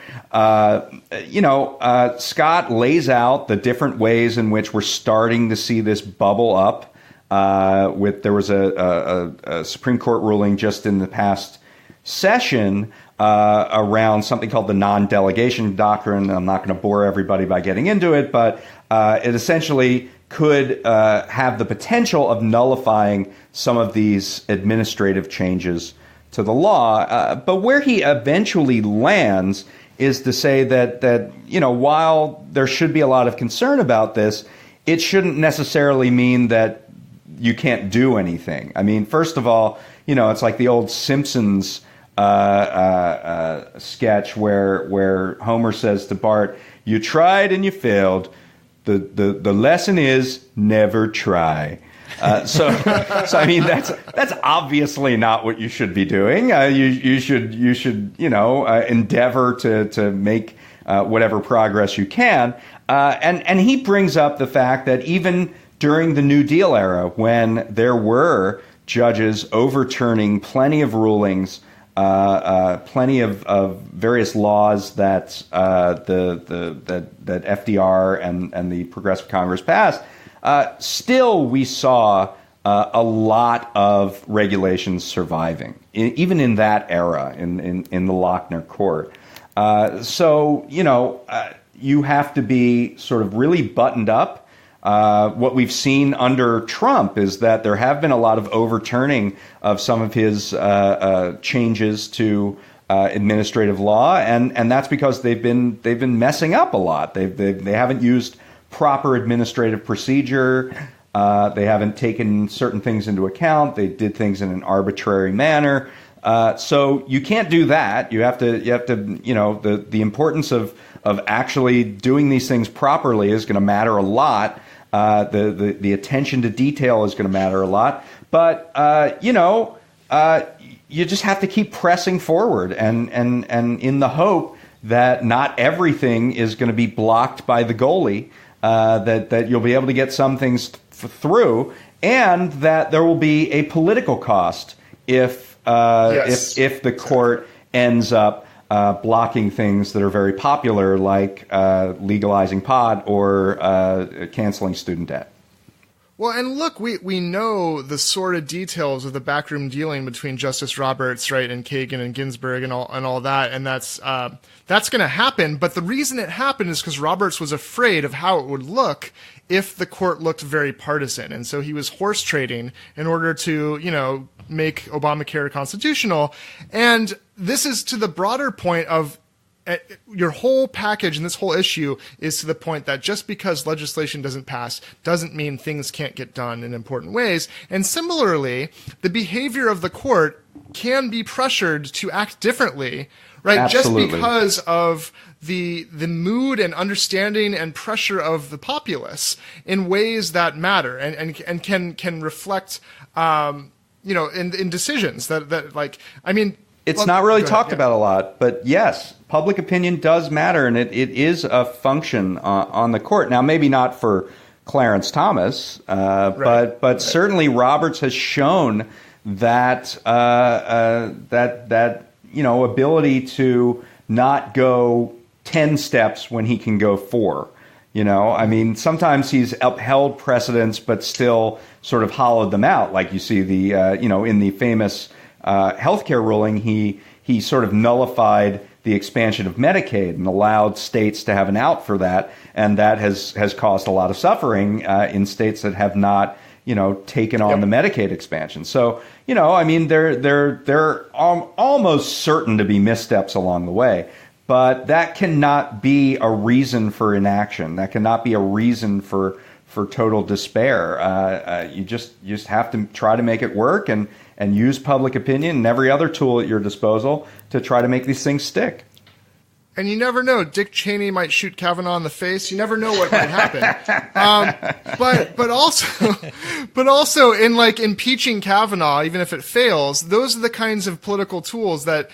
S2: Scott lays out the different ways in which we're starting to see this bubble up. There was a Supreme Court ruling just in the past session around something called the non-delegation doctrine. I'm not going to bore everybody by getting into it, but it essentially could have the potential of nullifying some of these administrative changes to the law. But where he eventually lands is to say that while there should be a lot of concern about this, it shouldn't necessarily mean that you can't do anything. I mean, first of all, it's like the old Simpsons sketch where Homer says to Bart, "You tried and you failed. The lesson is never try." So I mean that's obviously not what you should be doing. You should endeavor to make whatever progress you can. And he brings up the fact that even during the New Deal era, when there were judges overturning plenty of rulings, plenty of various laws that FDR and the Progressive Congress passed, still we saw a lot of regulations surviving, even in that era, in the Lochner court. So, you have to be sort of really buttoned up. What we've seen under Trump is that there have been a lot of overturning of some of his changes to administrative law, and that's because they've been messing up a lot. They haven't used proper administrative procedure. They haven't taken certain things into account. They did things in an arbitrary manner. So you can't do that. You have to, the importance of actually doing these things properly is going to matter a lot. The attention to detail is going to matter a lot. But, you just have to keep pressing forward and in the hope that not everything is going to be blocked by the goalie, that you'll be able to get some things through, and that there will be a political cost if the court ends up blocking things that are very popular, like legalizing pot or canceling student debt.
S1: Well, and look, we know the sordid details of the backroom dealing between Justice Roberts, right, and Kagan and Ginsburg and all that, and that's going to happen. But the reason it happened is because Roberts was afraid of how it would look if the court looked very partisan, and so he was horse trading in order to, make Obamacare constitutional. And this is to the broader point of your whole package, and this whole issue is to the point that just because legislation doesn't pass doesn't mean things can't get done in important ways. And similarly, the behavior of the court can be pressured to act differently, right?
S2: Absolutely.
S1: Just because of the mood and understanding and pressure of the populace in ways that matter and can reflect, in decisions that
S2: it's not really talked about a lot, but yes, public opinion does matter, and it is a function on the court. Now, maybe not for Clarence Thomas, but certainly Roberts has shown that ability to not go 10 steps when he can go 4. Sometimes he's upheld precedents, but still sort of hollowed them out, like you see in the famous healthcare ruling, he sort of nullified the expansion of Medicaid and allowed states to have an out for that, and that has caused a lot of suffering in states that have not taken on the Medicaid expansion. So they're almost certain to be missteps along the way, but that cannot be a reason for inaction. That cannot be a reason for total despair. You just have to try to make it work and use public opinion and every other tool at your disposal to try to make these things stick.
S1: And you never know. Dick Cheney might shoot Kavanaugh in the face. You never know what might happen. But also in impeaching Kavanaugh, even if it fails, those are the kinds of political tools that,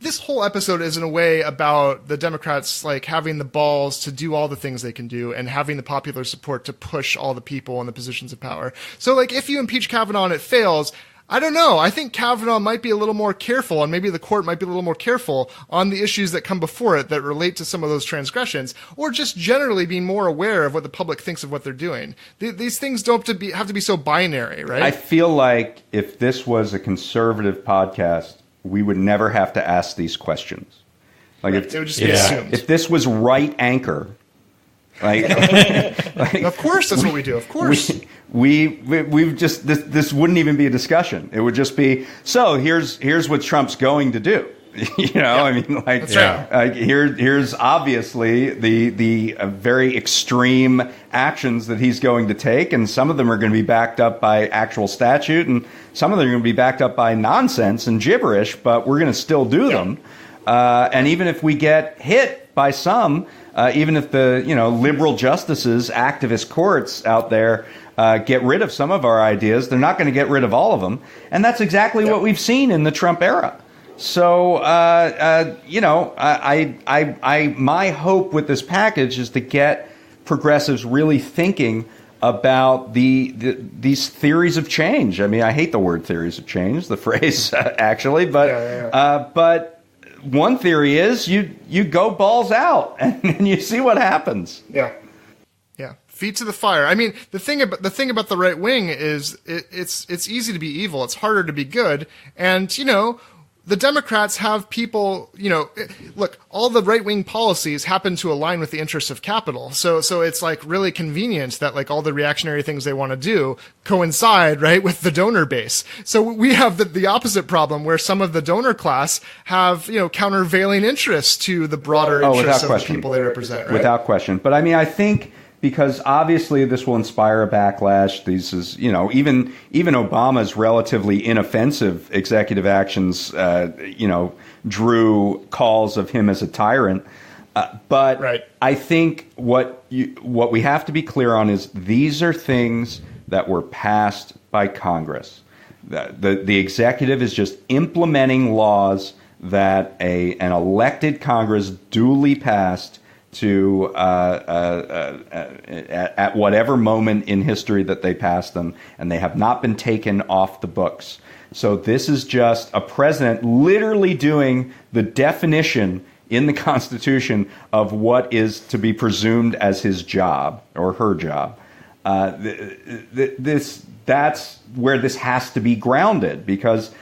S1: this whole episode is in a way about the Democrats having the balls to do all the things they can do and having the popular support to push all the people in the positions of power. So if you impeach Kavanaugh and it fails, I don't know. I think Kavanaugh might be a little more careful, and maybe the court might be a little more careful on the issues that come before it that relate to some of those transgressions, or just generally being more aware of what the public thinks of what they're doing. These things don't have to be so binary, right?
S2: I feel like if this was a conservative podcast, we would never have to ask these questions. It
S1: would just be assumed.
S2: If this was Right Anchor,
S1: of course, that's what we do. Of course,
S2: we've just this wouldn't even be a discussion. It would just be here's what Trump's going to do.
S1: That's right.
S2: Here's obviously the very extreme actions that he's going to take, and some of them are going to be backed up by actual statute, and some of them are going to be backed up by nonsense and gibberish. But we're going to still do them, and even if we get hit by some. Even if the liberal justices, activist courts out there get rid of some of our ideas, they're not going to get rid of all of them, and that's exactly what we've seen in the Trump era. So my hope with this package is to get progressives really thinking about these theories of change. I hate the word theories of change, the phrase actually, but. One theory is you go balls out and you see what happens.
S1: Yeah. Feet to the fire. I mean, the thing about the right wing is it's easy to be evil. It's harder to be good. And, the Democrats have people, look, all the right wing policies happen to align with the interests of capital. So it's like really convenient that like all the reactionary things they want to do coincide, right, with the donor base. So we have the opposite problem where some of the donor class have, countervailing interests to the broader interests of the people they represent, right?
S2: Without question. But I mean, I think, because obviously this will inspire a backlash. These is, even Obama's relatively inoffensive executive actions, drew calls of him as a tyrant. But right. I think what we have to be clear on is these are things that were passed by Congress. The executive is just implementing laws that an elected Congress duly passed to at whatever moment in history that they passed them, and they have not been taken off the books. So this is just a president literally doing the definition in the Constitution of what is to be presumed as his job or her job. That's where this has to be grounded, because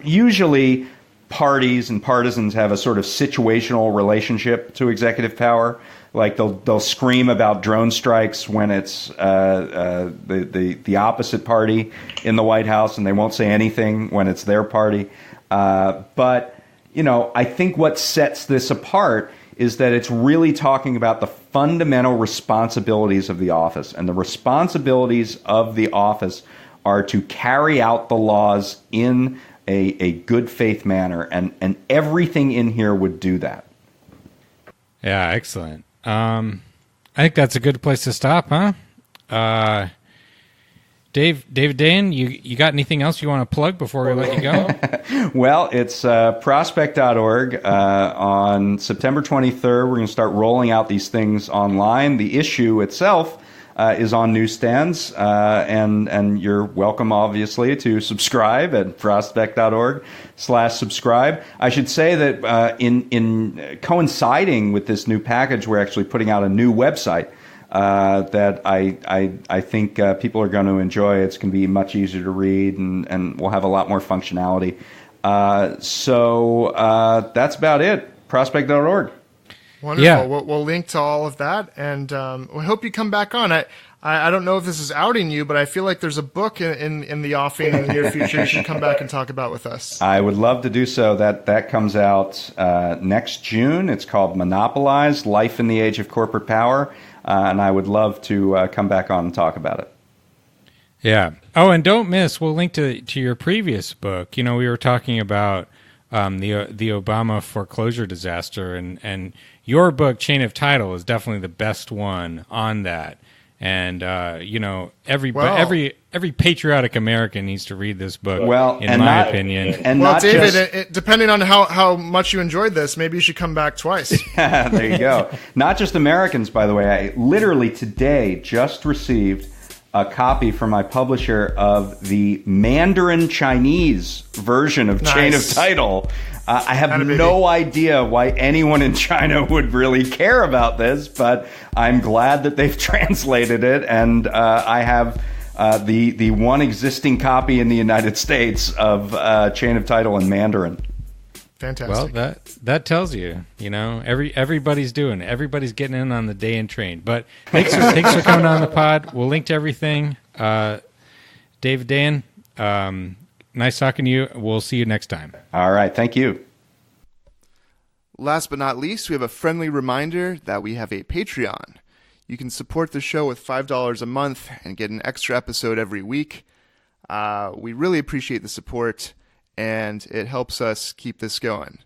S2: usually parties and partisans have a sort of situational relationship to executive power. Like they'll scream about drone strikes when it's the opposite party in the White House, and they won't say anything when it's their party. But I think what sets this apart is that it's really talking about the fundamental responsibilities of the office, and the responsibilities of the office are to carry out the laws in a good faith manner, and everything in here would do that.
S3: Yeah, excellent. I think that's a good place to stop, huh? David Dayen, you got anything else you want to plug before we let you go?
S2: Well, it's prospect.org. On September 23rd, we're going to start rolling out these things online. The issue itself is on newsstands, and you're welcome, obviously, to subscribe at prospect.org/subscribe. I should say that in coinciding with this new package, we're actually putting out a new website that I think people are going to enjoy. It's going to be much easier to read, and we'll have a lot more functionality. So that's about it. Prospect.org.
S1: Wonderful.
S3: Yeah.
S1: We'll link to all of that, and we hope you come back on. I don't know if this is outing you, but I feel like there's a book in the offing in the near future you should come back and talk about with us.
S2: I would love to do so. That comes out next June. It's called Monopolize: Life in the Age of Corporate Power, and I would love to come back on and talk about it.
S3: Yeah. Oh, and don't miss, we'll link to your previous book. We were talking about the Obama foreclosure disaster, and your book, Chain of Title, is definitely the best one on that. And every patriotic American needs to read this book. Well, in my opinion.
S1: And well, David, depending on how much you enjoyed this, maybe you should come back twice.
S2: There you go. Not just Americans, by the way. I literally today just received a copy from my publisher of the Mandarin Chinese version of Chain of Title. I have no idea why anyone in China would really care about this, but I'm glad that they've translated it, and I have the one existing copy in the United States of Chain of Title in Mandarin.
S1: Fantastic.
S3: Well, that tells you, everybody's doing it. Everybody's getting in on the Dayen train. But thanks for coming on the pod. We'll link to everything. David Dayen, nice talking to you. We'll see you next time.
S2: All right. Thank you.
S1: Last but not least, we have a friendly reminder that we have a Patreon. You can support the show with $5 a month and get an extra episode every week. We really appreciate the support, and it helps us keep this going.